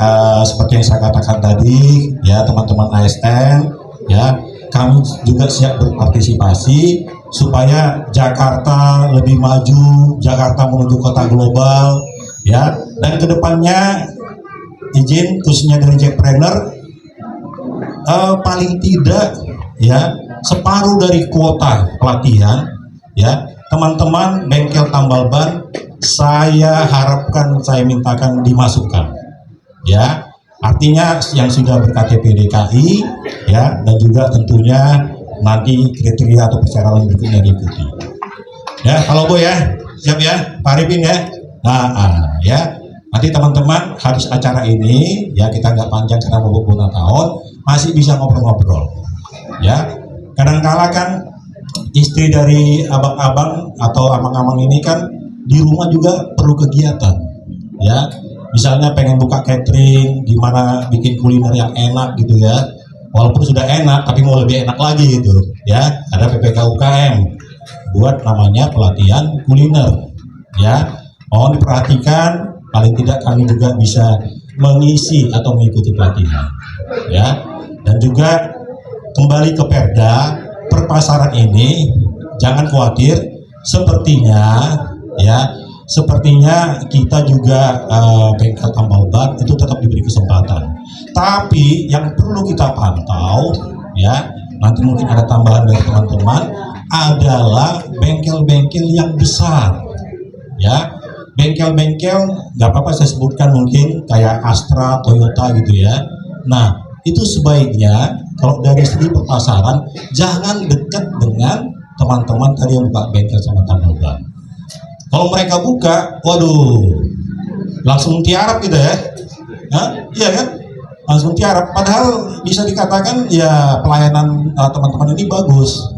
seperti yang saya katakan tadi ya, teman-teman ASN ya, kami juga siap berpartisipasi supaya Jakarta lebih maju, Jakarta menuju kota global ya. Dan kedepannya izin khususnya dari Jackpreneur, paling tidak ya separuh dari kuota pelatihan ya teman-teman bengkel tambal ban saya harapkan, saya mintakan dimasukkan ya, artinya yang sudah ber-KTP DKI ya, dan juga tentunya nanti kriteria atau persyaratan berikutnya diikuti ya. Kalau Boy ya siap ya, Pak Arifin ya. Ya nanti teman-teman habis acara ini ya, kita nggak panjang karena mau bulan tahun, masih bisa ngobrol-ngobrol ya. Kadang-kala kan istri dari abang-abang atau amang-amang ini kan di rumah juga perlu kegiatan ya. Misalnya pengen buka catering, gimana bikin kuliner yang enak gitu ya. Walaupun sudah enak tapi mau lebih enak lagi gitu ya. Ada PPK UKM buat namanya pelatihan kuliner ya. Mohon diperhatikan, paling tidak kami juga bisa mengisi atau mengikuti pelatihan ya. Dan juga kembali ke Perda, perpasaran ini jangan khawatir, sepertinya kita juga bengkel tambal ban itu tetap diberi kesempatan. Tapi yang perlu kita pantau ya, nanti mungkin ada tambahan dari teman-teman, adalah bengkel-bengkel yang besar ya. Bengkel-bengkel nggak apa-apa saya sebutkan, mungkin kayak Astra, Toyota gitu ya. Nah, itu sebaiknya kalau dari segi perpasaran jangan dekat dengan teman-teman tadi yang buka bengkel sama tambal ban. Kalau mereka buka, waduh, langsung tiarap gitu ya. Iya kan? Langsung tiarap. Padahal bisa dikatakan ya pelayanan teman-teman ini bagus,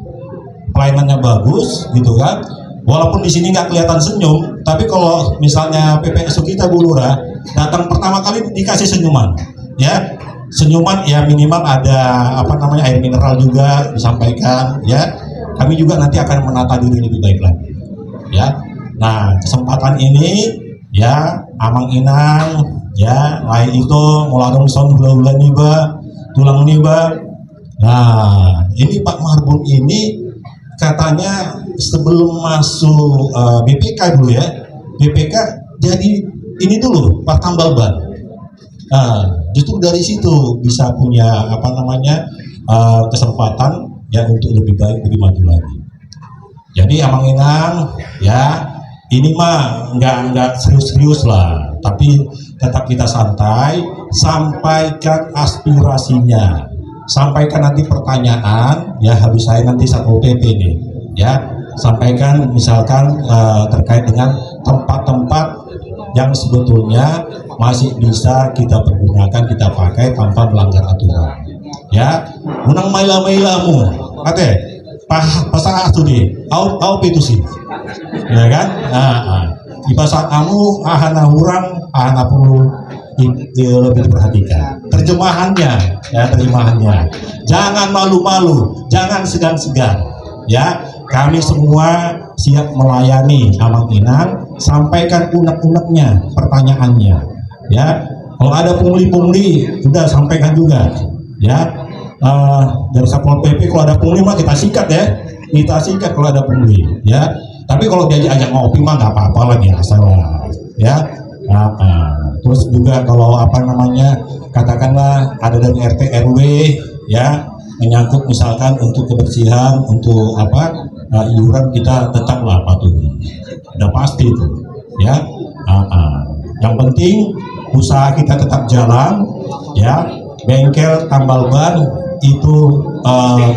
pelayanannya bagus gitu kan. Walaupun di sini nggak kelihatan senyum, tapi kalau misalnya PPSU kita Bu Lurah datang pertama kali dikasih senyuman, ya. Senyuman ya, minimal ada air mineral juga disampaikan ya. Kami juga nanti akan menata diri lebih baik lagi ya. Nah, kesempatan ini ya amang inang, ya lain itu mularung son gula-gula niba, tulang niba. Nah, ini Pak Marbun ini katanya sebelum masuk BPK dulu ya, BPK jadi ini dulu Pak Tambal Ban. Nah, justru dari situ bisa punya kesempatan ya untuk lebih baik, lebih maju lagi. Jadi amang inang ya, ini mah nggak serius-serius lah, tapi tetap kita santai, sampaikan aspirasinya, sampaikan nanti pertanyaan ya, habis saya nanti Satpol PP nih ya, sampaikan misalkan terkait dengan tempat-tempat yang sebetulnya masih bisa kita pergunakan, kita pakai tanpa melanggar aturan. Ya, menang maila-mailamu, ate, pasang studi, au itu sih, ya kan? Di pasang kamu ahana hurang, ahana perlu lebih diperhatikan. Terjemahannya, ya terjemahannya. Jangan malu-malu, jangan segan-segan, ya. Kami semua siap melayani amang inang, sampaikan unek-uneknya, pertanyaannya, ya. Kalau ada pungli-pungli, sudah sampaikan juga, ya. Dari Satpol PP kalau ada pungli mah kita sikat ya, kita sikat kalau ada pungli, ya. Tapi kalau diajak ngopi mah nggak apa-apa lah, biasa lah, ya. Terus juga kalau katakanlah ada dari RT RW, ya, menyangkut misalkan untuk kebersihan, untuk iuran, kita tetaplah patuhi, udah pasti itu, ya. Yang penting usaha kita tetap jalan, ya. Bengkel tambal ban itu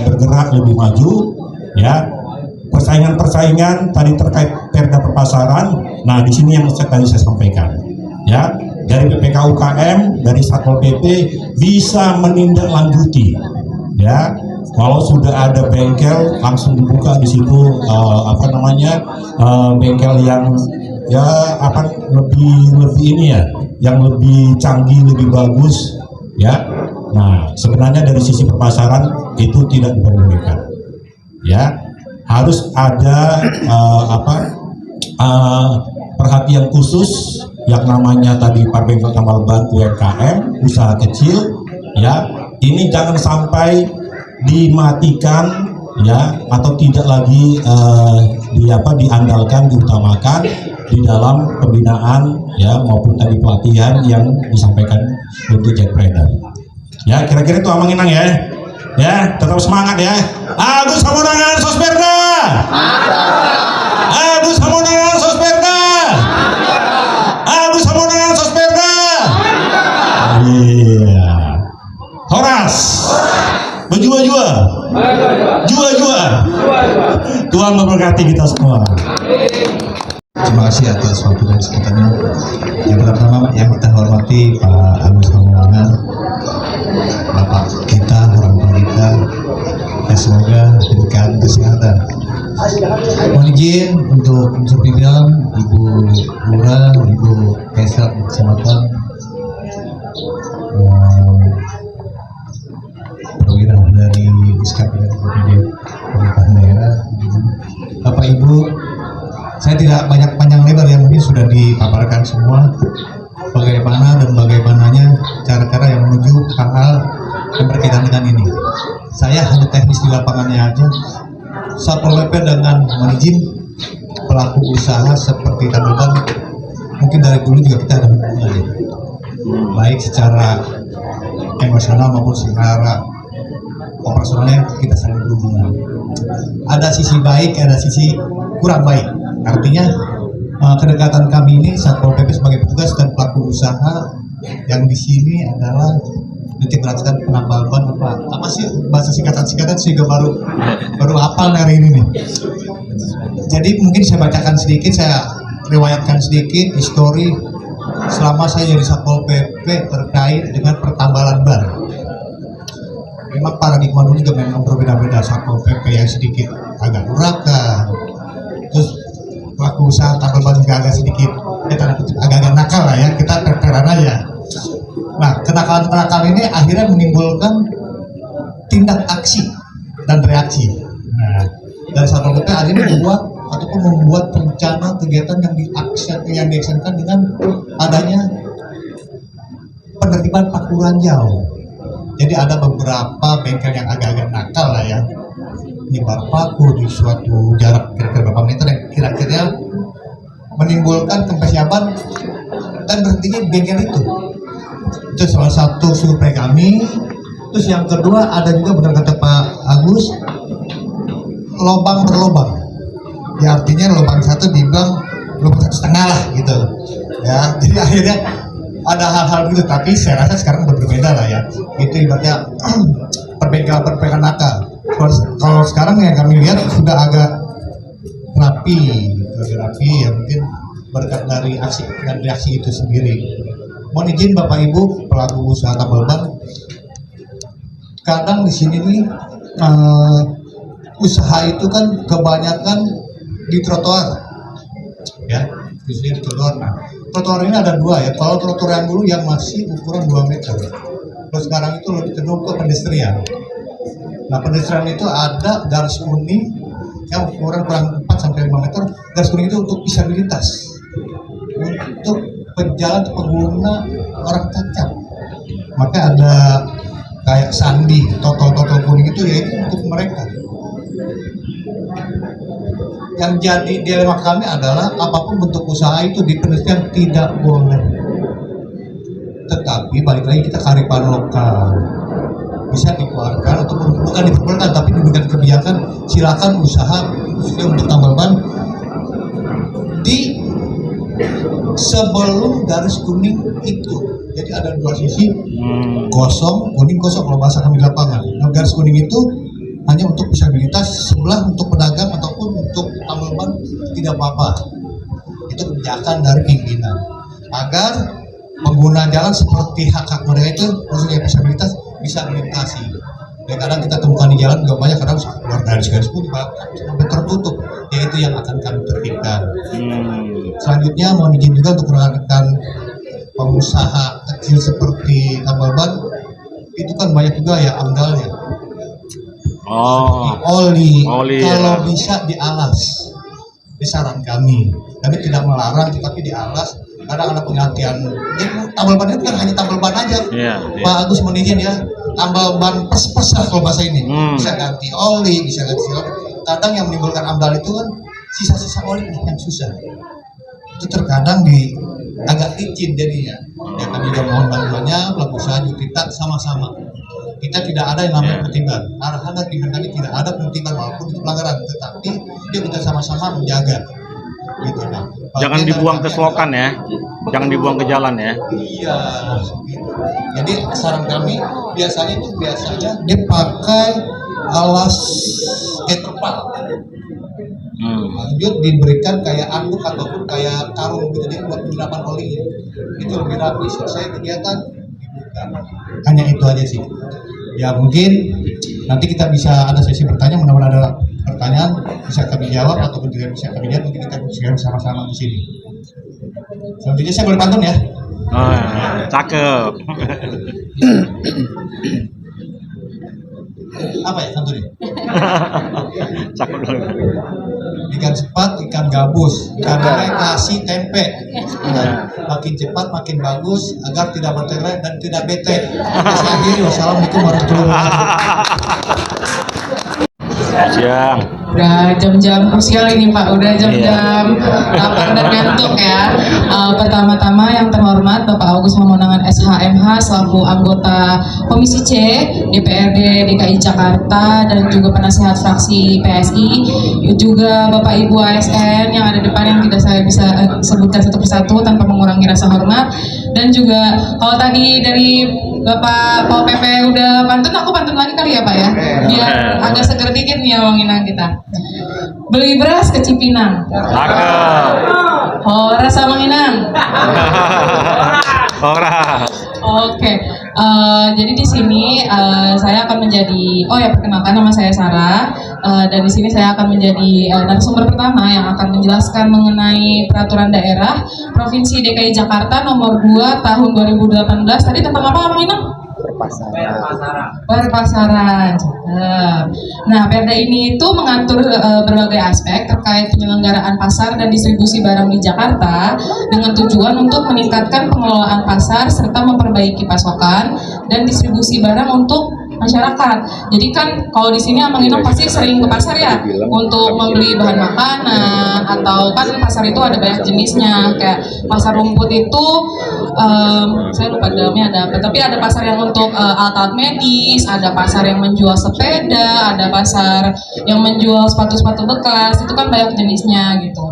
bergerak lebih maju, ya. Persaingan tadi terkait perda perpasaran. Nah, di sini yang tadi saya sampaikan, ya, dari PPK UKM, dari Satpol PP bisa menindaklanjuti, ya. Kalau sudah ada bengkel langsung dibuka di situ bengkel yang lebih ini ya, yang lebih canggih, lebih bagus, ya. Nah, sebenarnya dari sisi perpasaran itu tidak diperbolehkan, ya. Harus ada perhatian khusus yang namanya tadi Pak Bengkel Tambal Ban UMKM, usaha kecil, ya. Ini jangan sampai dimatikan, ya, atau tidak lagi diandalkan, diutamakan di dalam pembinaan, ya, maupun tadi pelatihan yang disampaikan untuk Jakpreda. Ya, kira-kira itu amang inang ya. Ya, tetap semangat ya. Agus Hamonangan Sosperda. Agus Hamonangan Sosperda. Agus Hamonangan Sosperda. Iya. Horas. Berjua-jua. Jua-jua. Tuhan memberkati kita semua. Terima kasih atas waktu dan kesempatannya. Yang pertama yang kita hormati Pak Agus Hamonangan, Bapak kita, orang tua kita, dan semoga diberikan kesehatan. Mohon izin untuk unsur pimpinan, Ibu Lurah, Ibu Kesat Kecamatan, perwira dari SKP dan pemerintah daerah, Bapak Ibu. Saya tidak banyak panjang lebar, yang mungkin sudah dipaparkan semua bagaimana dan bagaimananya cara-cara yang menuju hal-hal yang berkaitan dengan ini. Saya hanya teknis di lapangannya aja. Satpol PP dengan izin pelaku usaha seperti tambal ban, mungkin dari dulu juga kita ada hubungannya, baik secara emosional maupun secara operasionalnya kita saling berhubungan. Ada sisi baik, ada sisi kurang baik. Artinya kedekatan kami ini Satpol PP sebagai petugas dan pelaku usaha yang di sini adalah nanti beratkan penambal ban apa sih bahasa singkatan sehingga baru hafal hari ini nih. Jadi mungkin saya bacakan sedikit, saya riwayatkan sedikit histori selama saya jadi Satpol PP terkait dengan pertambalan ban. Memang paradigma dulu juga memang berbeda-beda. Satpol PP yang sedikit agak urakan, terus pelaku usaha tambal ban juga agak sedikit agak-agak nakal lah ya, kita terteran aja. Nah, kenakalan-kenakalan ini akhirnya menimbulkan tindak aksi dan reaksi. Nah, dari Satpol PP akhirnya membuat ataupun membuat rencana kegiatan yang diakseskan dengan adanya penertiban paku ranjau. Jadi ada beberapa bengkel yang agak-agak nakal lah ya, nyebar paku di suatu jarak kira-kira berapa meter yang kira-kira menimbulkan kempesyaban dan berhentinya di bengkel itu. Itu salah satu survei kami. Terus yang kedua ada juga benar kata Pak Agus, lubang berlubang. Ya artinya lubang satu dibilang lubang 1,5 lah gitu. Ya, jadi akhirnya ada hal-hal gitu. Tapi saya rasa sekarang berbeda lah ya. Itu ibaratnya perbengkelan nakal. Kalau sekarang yang kami lihat sudah agak rapi, lebih rapi ya, mungkin berkat dari aksi dan reaksi itu sendiri. Mohon izin Bapak Ibu pelaku usaha tambal ban, kadang di sini nih usaha itu kan kebanyakan di trotoar, ya, khususnya di trotoar. Nah, trotoar ini ada dua ya. Kalau trotoar yang dulu yang masih ukuran 2 meter, terus sekarang itu lebih cenderung ke pedestrian. Nah, pedestrian itu ada garis kuning yang ukuran kurang 4 sampai 5 meter. Garis kuning itu untuk disabilitas, untuk pejalan pengguna orang cacat. Maka ada kayak sandi, totol kuning itu yaitu untuk mereka. Yang jadi dilema kami adalah apapun bentuk usaha itu di pedestrian tidak boleh. Tetapi balik lagi kita kearifan lokal bisa dikeluarkan ataupun bukan diperbolehkan tapi diberikan kebijakan, silakan usaha khususnya untuk tambal ban di sebelum garis kuning itu. Jadi ada dua sisi, kosong, kuning kosong kalau bahasa kami di lapangan. Nah, garis kuning itu hanya untuk disabilitas, sebelah untuk pedagang ataupun untuk tambal ban tidak apa-apa. Itu kebijakan dari pimpinan agar pengguna jalan seperti hak-hak mereka itu khususnya disabilitas bisa melintasi. Dan kadang kita temukan di jalan juga banyak kadang keluar garis pun sampai tertutup, yaitu yang akan kami tertibkan. Selanjutnya mohon izin juga untuk rekan-rekan pengusaha kecil seperti tambal ban, itu kan banyak juga ya amdalnya. Oli. Kalau ya, bisa dialas, di saran kami tidak melarang tetapi dialas. Kadang ada pengertian, jadi tambal ban itu kan hanya tambal ban aja. Pak Agus mohon izin ya, tambal ban pers lah kalau bahasa ini. Bisa ganti oli, bisa ganti oli. Kadang yang menimbulkan amdal itu kan sisa-sisa oli yang susah. Itu terkadang agak licin jadinya. Ya kami juga mohon bantuannya, pelaku usaha juga kita sama-sama. Kita tidak ada yang namanya pertimbangan. Arahan dan pimpinan kami tidak ada pertimbangan walaupun itu pelanggaran, tetapi kita sama-sama menjaga. Gitu, nah. Jangan dibuang ke selokan ya, jangan dibuang ke jalan ya. Iya. Jadi saran kami biasanya dipakai alas terpal. Lanjut diberikan kayak anduk ataupun kayak karung gitu jadi buat penyerapan oli. Itu lebih rapi. Selesai kegiatan dibuka. Hanya itu aja sih. Ya mungkin nanti kita bisa ada sesi bertanya, mudah-mudahan ada pertanyaan bisa kami jawab ataupun tidak bisa kami jawab, mungkin kita bisa sama-sama di sini. Selanjutnya saya boleh pantun ya. Cakep. Apa ya pantunnya? Cakep dulu. Ikan cepat, ikan gabus, ikan lele kasih tempe. Makin cepat makin bagus agar tidak bertele dan tidak bete. Saya akhiri, wassalamualaikum warahmatullahi wabarakatuh. Siang. Udah jam-jam krusial ini Pak, udah jam-jam lapar dan ngantuk ya. Pertama-tama yang terhormat Bapak Agus Hamonangan SHMH selaku anggota Komisi C DPRD DKI Jakarta dan juga penasihat fraksi PSI, juga Bapak Ibu ASN yang ada depan yang tidak saya bisa sebutkan satu persatu tanpa mengurangi rasa hormat, dan juga kalau tadi dari Bapak Pol PP udah pantun, aku pantun lagi kali ya Pak ya, biar agak seger dikit nih ya wanginan kita. Beli beras ke Cipinang. Ora sama Minang. Ora. Oke. Jadi di sini saya akan menjadi, perkenalkan nama saya Sarah, dan di sini saya akan menjadi narasumber pertama yang akan menjelaskan mengenai peraturan daerah Provinsi DKI Jakarta nomor 2 tahun 2018. Tadi tentang apa, Minang? Berpasaran. Nah, Perda ini itu mengatur berbagai aspek terkait penyelenggaraan pasar dan distribusi barang di Jakarta dengan tujuan untuk meningkatkan pengelolaan pasar serta memperbaiki pasokan dan distribusi barang untuk masyarakat. Jadi kan kalau di sini Amang Inang pasti sering ke pasar ya untuk membeli bahan makanan, atau kan pasar itu ada banyak jenisnya, kayak pasar rumput itu saya lupa dalamnya ada apa, tapi ada pasar yang untuk alat-alat medis, ada pasar yang menjual sepeda, ada pasar yang menjual sepatu-sepatu bekas, itu kan banyak jenisnya gitu.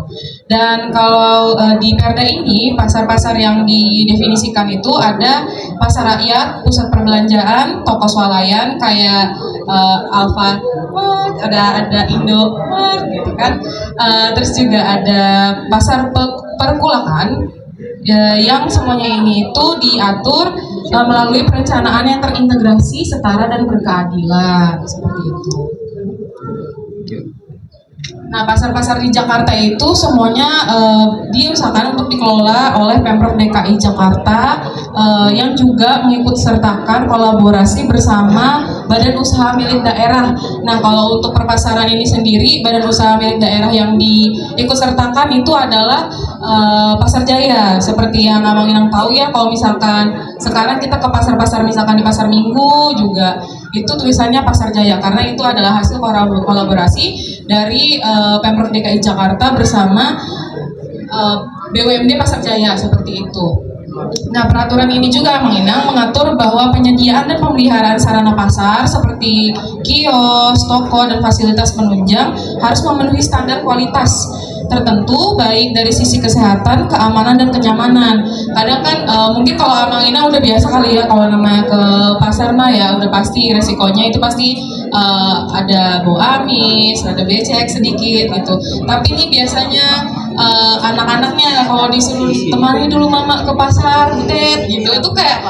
Dan kalau di Perda ini pasar-pasar yang didefinisikan itu ada pasar rakyat, pusat perbelanjaan, toko swalayan kayak Alfamart, ada Indomart gitu kan. Terus juga ada pasar perkulakan yang semuanya ini itu diatur melalui perencanaan yang terintegrasi, setara dan berkeadilan seperti itu. Nah, pasar-pasar di Jakarta itu semuanya diusahakan untuk dikelola oleh Pemprov DKI Jakarta yang juga mengikut sertakan kolaborasi bersama badan usaha milik daerah. Nah, kalau untuk perpasaran ini sendiri, badan usaha milik daerah yang diikut sertakan itu adalah Pasar Jaya. Seperti yang Amang Inang tahu ya, kalau misalkan sekarang kita ke pasar-pasar, misalkan di Pasar Minggu juga itu tulisannya Pasar Jaya, karena itu adalah hasil kolaborasi dari Pemprov DKI Jakarta bersama BUMD Pasar Jaya seperti itu. Nah, peraturan ini juga Amang Inang mengatur bahwa penyediaan dan pemeliharaan sarana pasar seperti kios, toko, dan fasilitas penunjang harus memenuhi standar kualitas tertentu, baik dari sisi kesehatan, keamanan, dan kenyamanan. Kadang kan mungkin kalau Amang Inang udah biasa kali ya, kalau namanya ke pasar mah ya udah pasti resikonya itu pasti ada bau amis, ada becek sedikit gitu. Tapi ini biasanya anak-anaknya kalau disuruh temani dulu mama ke pasar gitu, itu kayak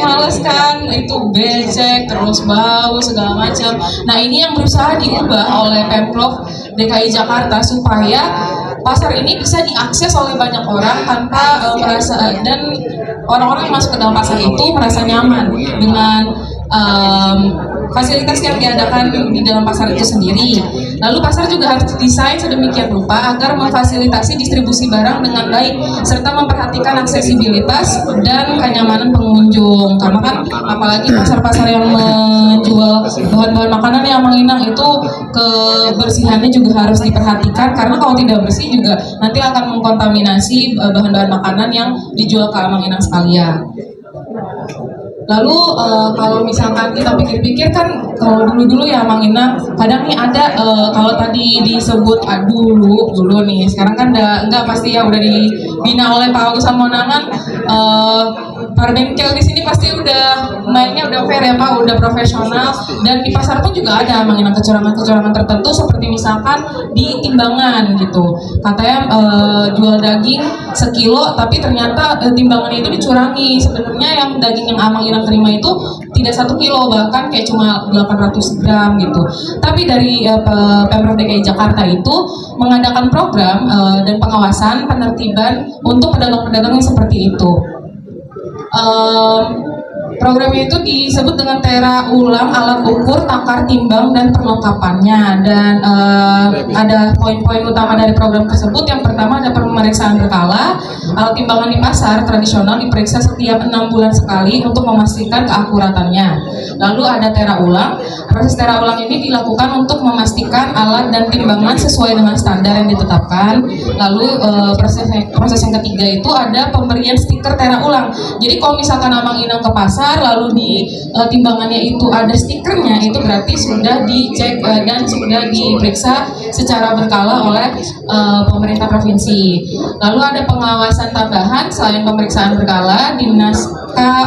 males kan, itu becek terus bau segala macam. Nah, ini yang berusaha diubah oleh Pemprov DKI Jakarta supaya pasar ini bisa diakses oleh banyak orang tanpa merasa, dan orang-orang yang masuk ke dalam pasar itu merasa nyaman dengan fasilitas yang diadakan di dalam pasar itu sendiri. Lalu pasar juga harus didesain sedemikian rupa agar memfasilitasi distribusi barang dengan baik serta memperhatikan aksesibilitas dan kenyamanan pengunjung. Karena kan apalagi pasar-pasar yang menjual bahan-bahan makanan yang Amang Inang itu kebersihannya juga harus diperhatikan, karena kalau tidak bersih juga nanti akan mengkontaminasi bahan-bahan makanan yang dijual ke Amang Inang sekalian. Lalu kalau misalkan kita pikir-pikir kan, kalau dulu ya Amang Inang kadang nih ada kalau tadi disebut dulu nih, sekarang kan enggak pasti ya, udah dibina oleh Pak Agus Hamonangan, para bengkel di sini pasti udah mainnya udah fair ya Pak, udah profesional. Dan di pasar pun juga ada Amang Inang kecurangan-kecurangan tertentu, seperti misalkan di timbangan gitu, katanya jual daging sekilo tapi ternyata timbangannya itu dicurangi. Sebenarnya yang daging yang Amang Inang terima itu tidak 1 kilo, bahkan kayak cuma 800 gram gitu. Tapi dari Pemprov DKI Jakarta itu mengadakan program dan pengawasan penertiban untuk pedagang-pedagang yang seperti itu. Programnya itu disebut dengan tera ulang alat ukur, takar, timbang, dan perlengkapannya. Dan ada poin-poin utama dari program tersebut. Yang pertama ada pemeriksaan berkala. Alat timbangan di pasar tradisional diperiksa setiap 6 bulan sekali untuk memastikan keakuratannya. Lalu ada tera ulang. Proses tera ulang ini dilakukan untuk memastikan alat dan timbangan sesuai dengan standar yang ditetapkan. Lalu proses yang ketiga itu ada pemberian stiker tera ulang. Jadi kalau misalkan Amang Inang ke pasar lalu di timbangannya itu ada stikernya, itu berarti sudah dicek dan sudah diperiksa secara berkala oleh pemerintah provinsi. Lalu ada pengawasan tambahan selain pemeriksaan berkala, Dinas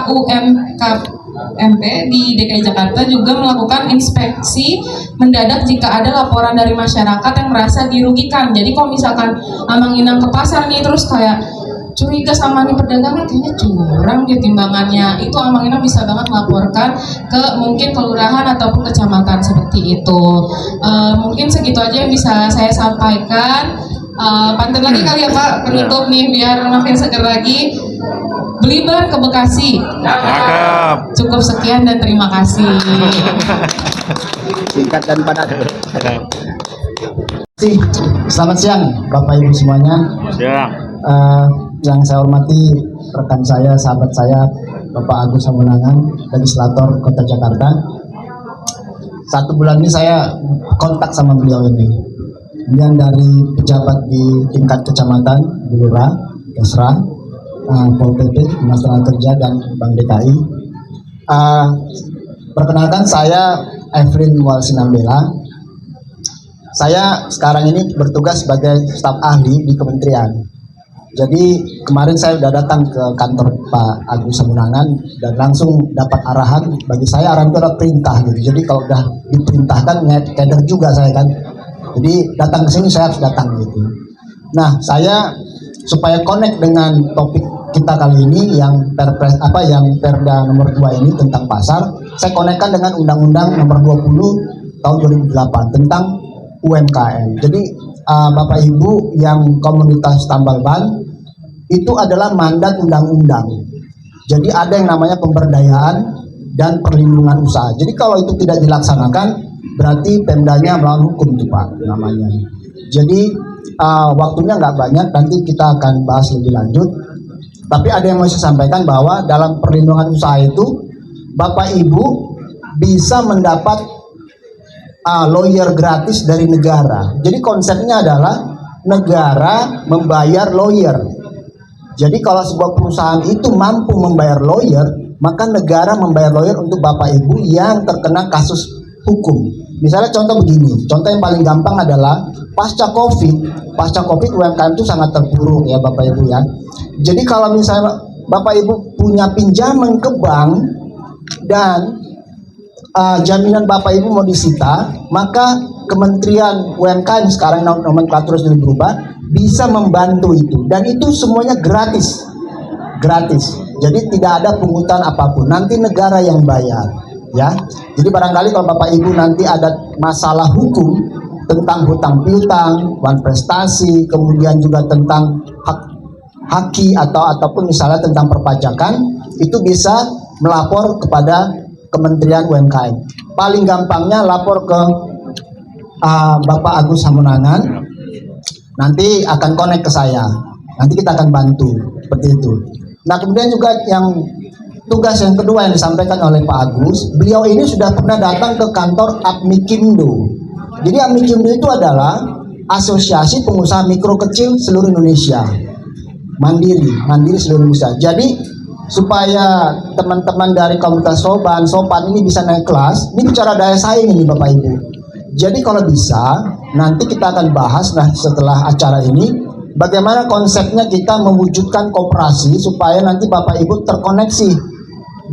KUMKMP di DKI Jakarta juga melakukan inspeksi mendadak jika ada laporan dari masyarakat yang merasa dirugikan. Jadi kalau misalkan Amang Inang ke pasar nih terus kayak curiga sama nih pedagangnya kayaknya curang di timbangannya, itu Amang Inang bisa banget melaporkan ke mungkin kelurahan ataupun kecamatan seperti itu. Mungkin segitu aja yang bisa saya sampaikan. Pantun lagi kali ya Pak, penutup nih biar makin seger lagi. Blibar ke Bekasi. Cakep. Cukup sekian dan terima kasih. Singkat dan padat. Selamat siang Bapak Ibu semuanya. Siap. Yang saya hormati rekan saya, sahabat saya, Bapak Agus Hamunangan, legislator Kota Jakarta. 1 bulan ini saya kontak sama beliau ini. Kemudian dari pejabat di tingkat kecamatan, Bulura, Esra, Pol PP, Dinas Tenaga Kerja, dan Bank DKI. Perkenalkan, saya Efrin Walsinambela. Saya sekarang ini bertugas sebagai staf ahli di kementerian. Jadi kemarin saya sudah datang ke kantor Pak Agus Hamunangan dan langsung dapat arahan. Bagi saya arahan itu adalah perintah gitu. Jadi kalau udah diperintahkan, keder juga saya kan. Jadi datang ke sini saya harus datang gitu. Nah, saya supaya connect dengan topik kita kali ini yang Perda nomor 2 ini tentang pasar, saya konekkan dengan Undang-Undang nomor 20 tahun 2008 tentang UMKM. Jadi Bapak Ibu yang komunitas tambal ban itu adalah mandat undang-undang. Jadi ada yang namanya pemberdayaan dan perlindungan usaha. Jadi kalau itu tidak dilaksanakan, berarti Pemdanya melawan hukum itu Pak namanya. Jadi waktunya nggak banyak, nanti kita akan bahas lebih lanjut. Tapi ada yang mau saya sampaikan bahwa dalam perlindungan usaha itu Bapak Ibu bisa mendapat lawyer gratis dari negara. Jadi konsepnya adalah negara membayar lawyer. Jadi kalau sebuah perusahaan itu mampu membayar lawyer, maka negara membayar lawyer untuk Bapak Ibu yang terkena kasus hukum. Misalnya contoh begini, contoh yang paling gampang adalah pasca COVID UMKM itu sangat terpuruk ya Bapak Ibu ya. Jadi kalau misalnya Bapak Ibu punya pinjaman ke bank dan jaminan Bapak Ibu mau disita, maka Kementerian UMKM sekarang nomenklatur sudah berubah, bisa membantu itu, dan itu semuanya gratis. Jadi tidak ada pungutan apapun, nanti negara yang bayar ya. Jadi barangkali kalau Bapak Ibu nanti ada masalah hukum tentang hutang piutang, wan prestasi, kemudian juga tentang haki ataupun misalnya tentang perpajakan, itu bisa melapor kepada Kementerian UMKM. Paling gampangnya lapor ke Bapak Agus Hamunangan, nanti akan connect ke saya, nanti kita akan bantu seperti itu. Nah kemudian juga tugas yang kedua yang disampaikan oleh Pak Agus, beliau ini sudah pernah datang ke kantor APMIKIMDO. Jadi APMIKIMDO itu adalah Asosiasi Pengusaha Mikro Kecil seluruh Indonesia, mandiri seluruh Indonesia. Jadi supaya teman-teman dari komunitas sopan ini bisa naik kelas, ini bicara daya saing ini Bapak Ibu. Jadi kalau bisa nanti kita akan bahas setelah acara ini bagaimana konsepnya kita mewujudkan koperasi supaya nanti Bapak Ibu terkoneksi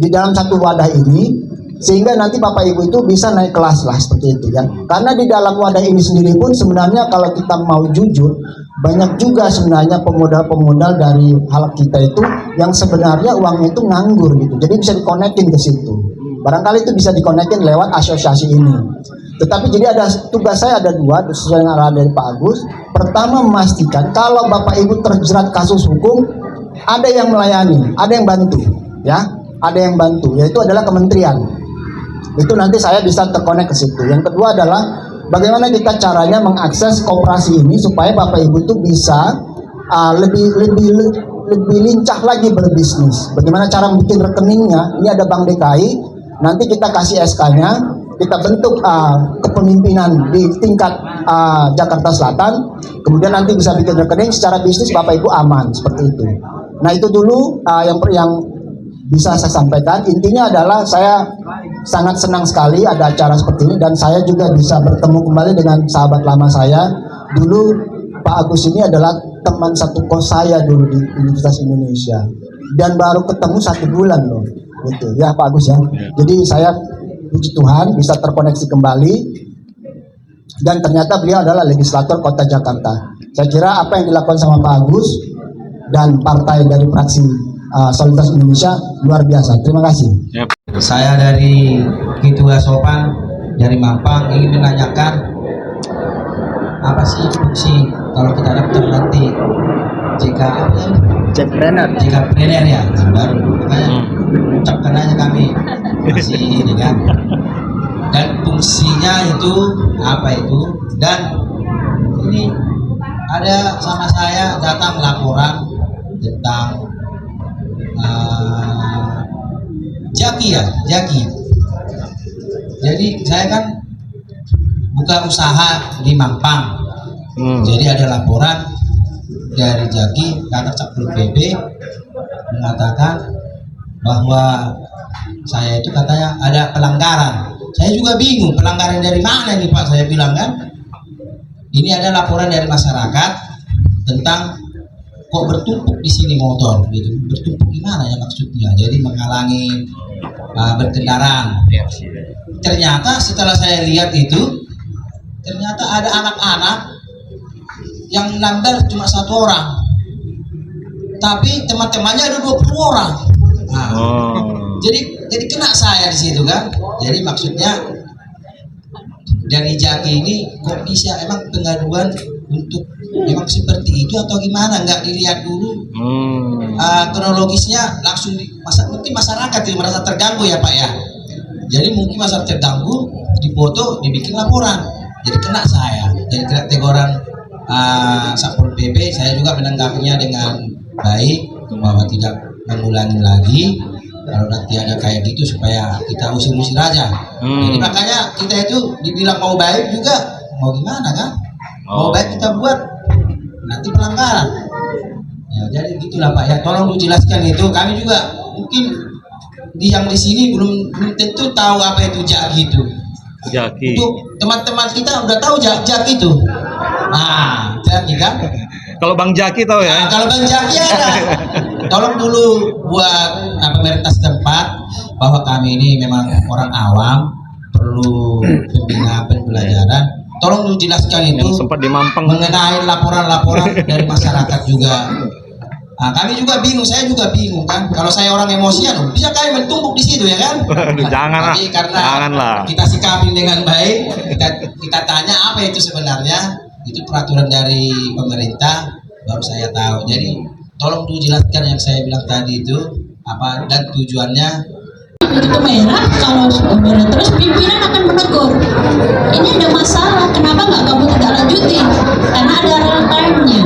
di dalam satu wadah ini, sehingga nanti Bapak Ibu itu bisa naik kelas lah seperti itu ya. Karena di dalam wadah ini sendiri pun sebenarnya kalau kita mau jujur, banyak juga sebenarnya pemodal-pemodal dari hal kita itu yang sebenarnya uangnya itu nganggur gitu. Jadi bisa dikonekin ke situ. Barangkali itu bisa dikonekin lewat asosiasi ini. Tetapi jadi tugas saya ada 2 sesuai dengan arahan dari Pak Agus. Pertama, memastikan kalau Bapak Ibu terjerat kasus hukum, ada yang melayani, ada yang bantu ya, ada yang bantu, yaitu adalah kementerian. Itu nanti saya bisa terkonek ke situ. Yang kedua adalah bagaimana kita caranya mengakses koperasi ini supaya Bapak Ibu itu bisa lebih lincah lagi berbisnis. Bagaimana cara bikin rekeningnya? Ini ada Bank DKI. Nanti kita kasih SK-nya, kita bentuk kepemimpinan di tingkat Jakarta Selatan. Kemudian nanti bisa bikin rekening secara bisnis, Bapak Ibu aman seperti itu. Nah itu dulu yang bisa saya sampaikan. Intinya adalah saya sangat senang sekali ada acara seperti ini, dan saya juga bisa bertemu kembali dengan sahabat lama saya. Dulu Pak Agus ini adalah teman satu kos saya dulu di Universitas Indonesia, dan baru ketemu 1 bulan loh gitu ya Pak Agus ya. Jadi saya puji Tuhan bisa terkoneksi kembali, dan ternyata beliau adalah legislator Kota Jakarta. Saya kira apa yang dilakukan sama Pak Agus dan partai dari fraksi Solidaritas Indonesia luar biasa. Terima kasih. Saya dari Ketua Sopan dari Mampang ingin menanyakan apa sih fungsi kalau kita daftar nanti Jackpreneur ya, nah, baru makanya ucapkan aja kami masih ini kan. Dan fungsinya itu apa itu, dan ini ada sama saya datang laporan tentang Jaki. Jadi saya kan buka usaha di Mampang. Jadi ada laporan dari Jaki, kantor Satpol PP mengatakan bahwa saya itu katanya ada pelanggaran. Saya juga bingung, pelanggaran dari mana nih Pak? Saya bilang kan, ini ada laporan dari masyarakat tentang kok bertumpuk di sini motor, gitu. Bertumpuk gimana ya maksudnya? Jadi menghalangi berkendaraan. Ternyata setelah saya lihat itu, ternyata ada anak-anak yang nambah cuma 1 orang, tapi teman-temannya ada 20 orang. Nah, jadi kena saya di situ kan. Jadi maksudnya dari Jaki ini kok bisa emang pengaduan untuk memang seperti itu atau gimana? Nggak dilihat dulu kronologisnya langsung mungkin masyarakat yang merasa terganggu ya Pak ya. Jadi mungkin masyarakat terganggu, dipoto, dibikin laporan. Jadi kena saya. Jadi kena teguran Satpol PP. Saya juga menanggapinya dengan baik bahwa tidak mengulangi lagi. Kalau nanti ada kayak gitu supaya kita usir-usir aja. Jadi makanya kita itu dibilang mau baik juga mau gimana kan? Mau baik kita buat nanti pelanggaran. Ya, jadi gitulah Pak ya. Tolong dijelaskan itu. Kami juga mungkin yang di sini belum tentu tahu apa itu Jaki itu. Jaki. Untuk teman-teman kita udah tahu Jaki itu. Nah, Jaki kan? Kalau Bang Jaki tahu ya? Nah, kalau Bang Jaki ada. Tolong dulu buat pemerintah setempat bahwa kami ini memang orang awam, perlu pembinaan pembelajaran. Tolong dijelaskan itu sempat di Mampang mengenai laporan-laporan dari masyarakat juga. Nah, kami juga bingung, saya juga bingung kan. Kalau saya orang emosian, bisa kami mentumpuk di situ ya kan? Janganlah. Karena kita sikapi dengan baik, kita tanya apa itu sebenarnya, itu peraturan dari pemerintah, baru saya tahu. Jadi tolong dijelaskan yang saya bilang tadi itu apa dan tujuannya. Begitu merah, kalau merah terus pimpinan akan menegur. Ini ada masalah, kenapa nggak kamu tidak lanjutin? Karena ada real time-nya.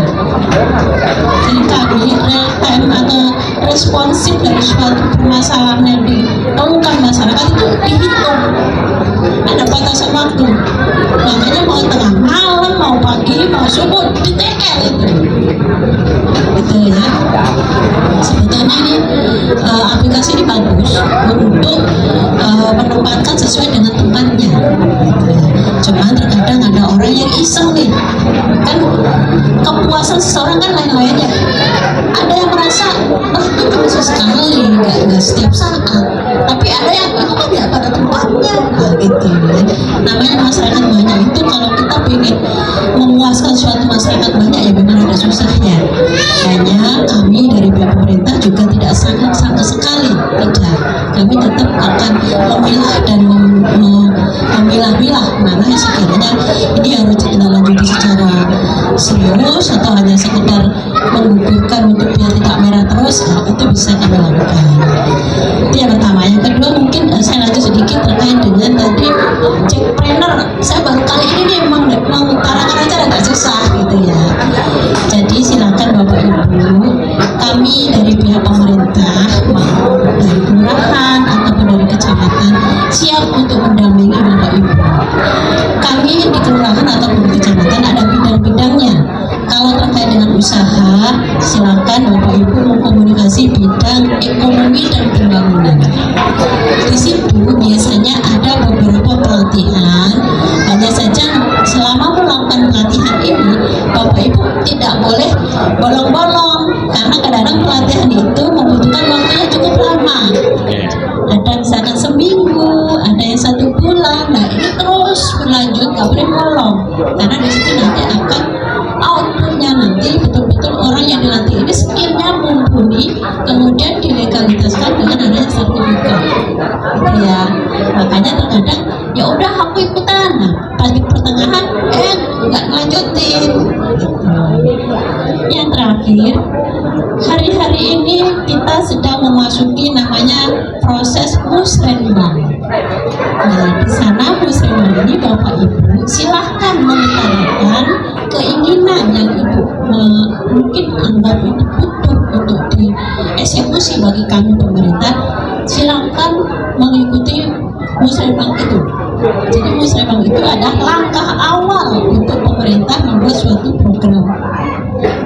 Jadi kami real time atau responsif dari suatu permasalahan yang ditemukan masyarakat itu dihitung. Ada batasan waktu. Makanya mau tengah malam, mau pagi, mau subuh, detail itu. Betul ya. Sebetulnya ini aplikasi ini bagus untuk menempatkan sesuai dengan tempatnya. Cuman terkadang ada orang yang iseng nih, kan kepuasan seseorang kan lain-lain ya. Ada yang merasa itu sesekali, nggak setiap saat. Tapi ada yang itu kan nggak pada tempatnya, nah, gitu. Namanya masyarakat banyak itu, kalau kita ingin memuaskan suatu masyarakat banyak ya memang ada susahnya. Hanya kami dari pihak pemerintah juga tidak sangat sekali tidak. Kami tetap akan memilah dan memilah-milah mana yang sekiranya ini harus kita lanjuti secara serius atau hanya sekedar menggugurkan untuk biar tidak merah terus, nah, itu bisa kami lakukan. Itu yang pertama. Yang kedua mungkin saya lanjut sedikit terkait dengan tadi Jackpreneur. Saya baru kali ini nih mengutarakan aja agak susah gitu ya. Jadi silakan Bapak Ibu, kami dari pihak pemerintah mau dari kelurahan ataupun dari kecamatan siap untuk mendampingi Bapak Ibu. Kami di kelurahan ataupun di kecamatan ada bidang-bidangnya. Kalau terkait dengan usaha, silakan Bapak Ibu mengkomunikasi bidang ekonomi dan pembangunan. Di situ biasanya ada beberapa pelatihan. Hanya saja selama melakukan pelatihan ini, Bapak Ibu tidak boleh bolong-bolong karena kadang-kadang pelatihan itu membutuhkan waktunya cukup lama. Ada misalkan seminggu, ada yang 1 bulan. Nah ini terus berlanjut, nggak boleh bolong karena di situ nanti akan outputnya nanti betul-betul orang yang dilatih ini skillnya mumpuni, kemudian dilegalitaskan dengan adanya sertifikat gitu ya. Maka Makanya terkadang ya udah aku ikutan, nah pas di pertengahan nggak lanjutin. Yang terakhir, hari-hari ini kita sedang memasuki namanya proses musrenbang. Nah, di sana musrenbang ini Bapak Ibu silahkan mengutarakan keinginan yang Ibu mungkin anggap itu butuh untuk dieksekusi bagi kami pemerintah. Silahkan mengikuti musrenbang itu. Jadi musrenbang itu adalah langkah awal untuk pemerintah membuat suatu program.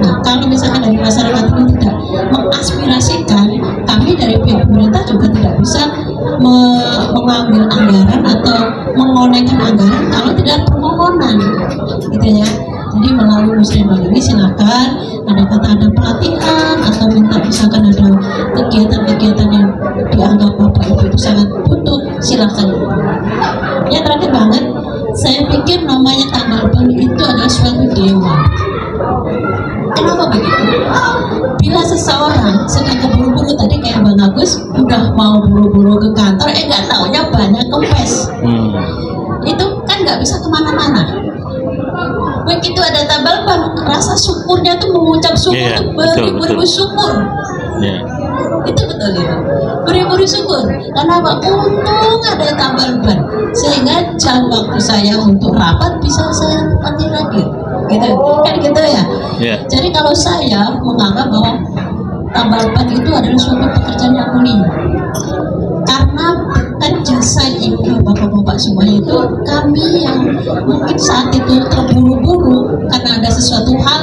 Nah, kalau misalkan dari masyarakat ini tidak mengaspirasikan, kami dari pihak pemerintah juga tidak bisa mengambil anggaran atau mengonekkan anggaran kalau tidak permohonan, gitu ya. Jadi melalui musrenbang ini silakan ada pelatihan atau minta misalkan ada kegiatan-kegiatan yang dianggap Bapak Ibu itu sangat butuh, silakan. Yang terakhir banget, saya pikir namanya tambal ban itu adalah suatu dewa. Kenapa begitu? Bila seseorang sedang keburu-buru tadi kayak Bang Agus udah mau buru-buru ke kantor, nggak taunya banyak kempes. Itu kan nggak bisa kemana-mana. Begitu ada tambal ban, rasa syukurnya tuh mengucap syukur tuh beribu-ribu syukur. Itu betul itu, beribu-ribu syukur. Kenapa? Untung ada tambal ban, sehingga jam waktu saya untuk rapat bisa saya hadir, gitu kan, gitu ya. Jadi kalau saya menganggap bahwa tambal ban itu adalah suatu pekerjaan yang mulia, karena berkat jasa ibu bapak-bapak semuanya itu, kami yang mungkin saat itu terburu-buru karena ada sesuatu hal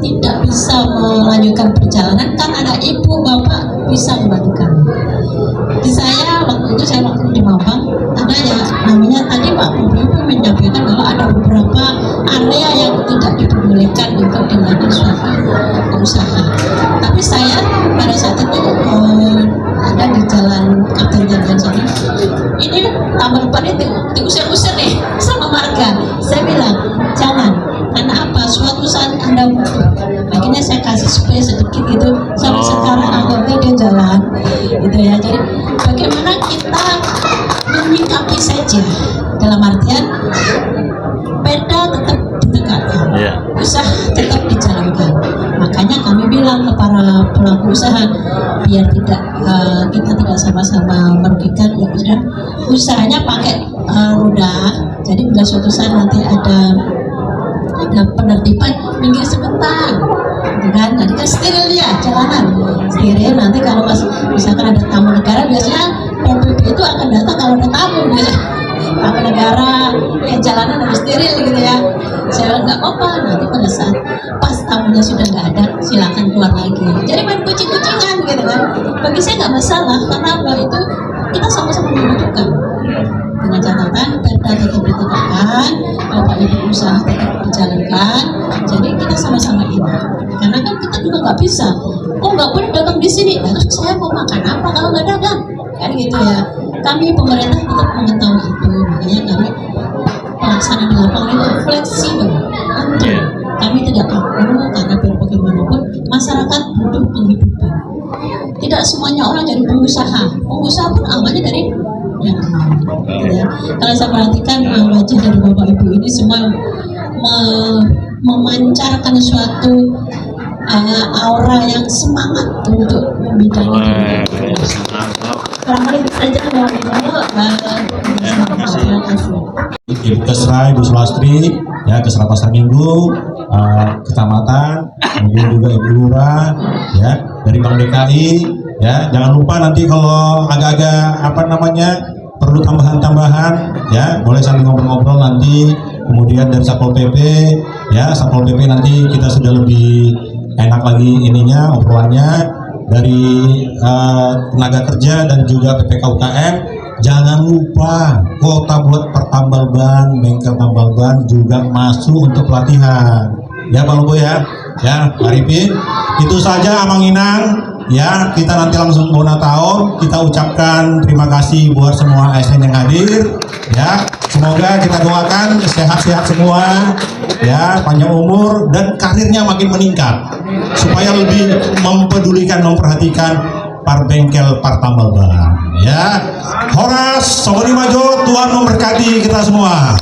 tidak bisa melanjutkan perjalanan, kan ada ibu bapak bisa membantu kami. Di saya waktu di Mampang ada ya namanya tadi Pak Ibu menyampaikan bahwa ada beberapa area yang tidak diperbolehkan untuk dilakukan suatu usaha. Tapi saya pada saat itu ada di jalan Kapten Janjian sana, ini tambal ban itu diusir-usir nih sama marga. Saya bilang jangan, karena apa? Suatu saat Anda butuh. Akhirnya saya kasih space sedikit gitu, sampai sekarang akhirnya dia jalan, gitu ya. Jadi bagaimana kita menyikapi saja, dalam artian peda tetap ditegakkan, usaha tetap dijalankan. Makanya kami bilang ke para pelaku usaha, biar tidak kita tidak sama-sama merugikan, ya sudah usahanya pakai roda. Jadi bila suatu saat nanti ada penertiban, minggir sebentar, gitu kan? Nanti kan steril ya jalanan, steril. Nanti kalau misalkan ada tamu negara, biasanya PPP itu akan datang kalau ada tamu, gitu. Tamu negara, jalanan harus steril, gitu ya. Saya bilang nggak apa-apa, nanti pada saat pas tamunya sudah nggak ada, silakan keluar lagi. Jadi main kucing-kucingan, gitu kan? Bagi saya nggak masalah, karena apa itu kita sama-sama membutuhkan. Dengan catatan perda tetap ditegakkan, Bapak Ibu usaha tetap dijalankan. Jadi kita sama-sama ini, karena kan kita juga nggak bisa, nggak boleh dagang di sini, terus saya mau makan apa kalau nggak dagang, kan gitu ya. Kami pemerintah tetap mengetahui itu, makanya kami pelaksanaan di lapangan itu fleksibel. Kami tidak kaku, karena biar bagaimanapun masyarakat butuh penghidupan. Tidak semuanya orang jadi pengusaha pun awalnya dari yang kenal. Ya. Kalau saya perhatikan wajah dari Bapak Ibu ini semua memancarkan suatu aura yang semangat untuk membidangi. Barangkali itu saja Bapak Ibu. Terima kasih. Ibu Kesra, Ibu Sulastri, ya Kesra Pasar Minggu, Kecamatan, kemudian juga Ibu Lurah, ya dari Bank DKI, ya jangan lupa nanti kalau agak-agak perlu tambahan-tambahan, ya boleh saling ngobrol-ngobrol nanti. Kemudian dari Satpol PP, ya Satpol PP nanti kita sudah lebih enak lagi ininya obrolannya. Dari tenaga kerja dan juga PPK UKM, jangan lupa kuota buat pertambal ban, bengkel tambal ban juga masuk untuk pelatihan, ya Pak Lobo ya Pak Arifin. Itu saja Amang Inang, ya kita nanti langsung bona tahun. Kita ucapkan terima kasih buat semua ASN yang hadir, ya semoga kita doakan sehat-sehat semua, ya panjang umur dan karirnya makin meningkat, supaya lebih memperhatikan par bengkel par tambal ban, ya. Horas Somoni Majo, Tuhan memberkati kita semua.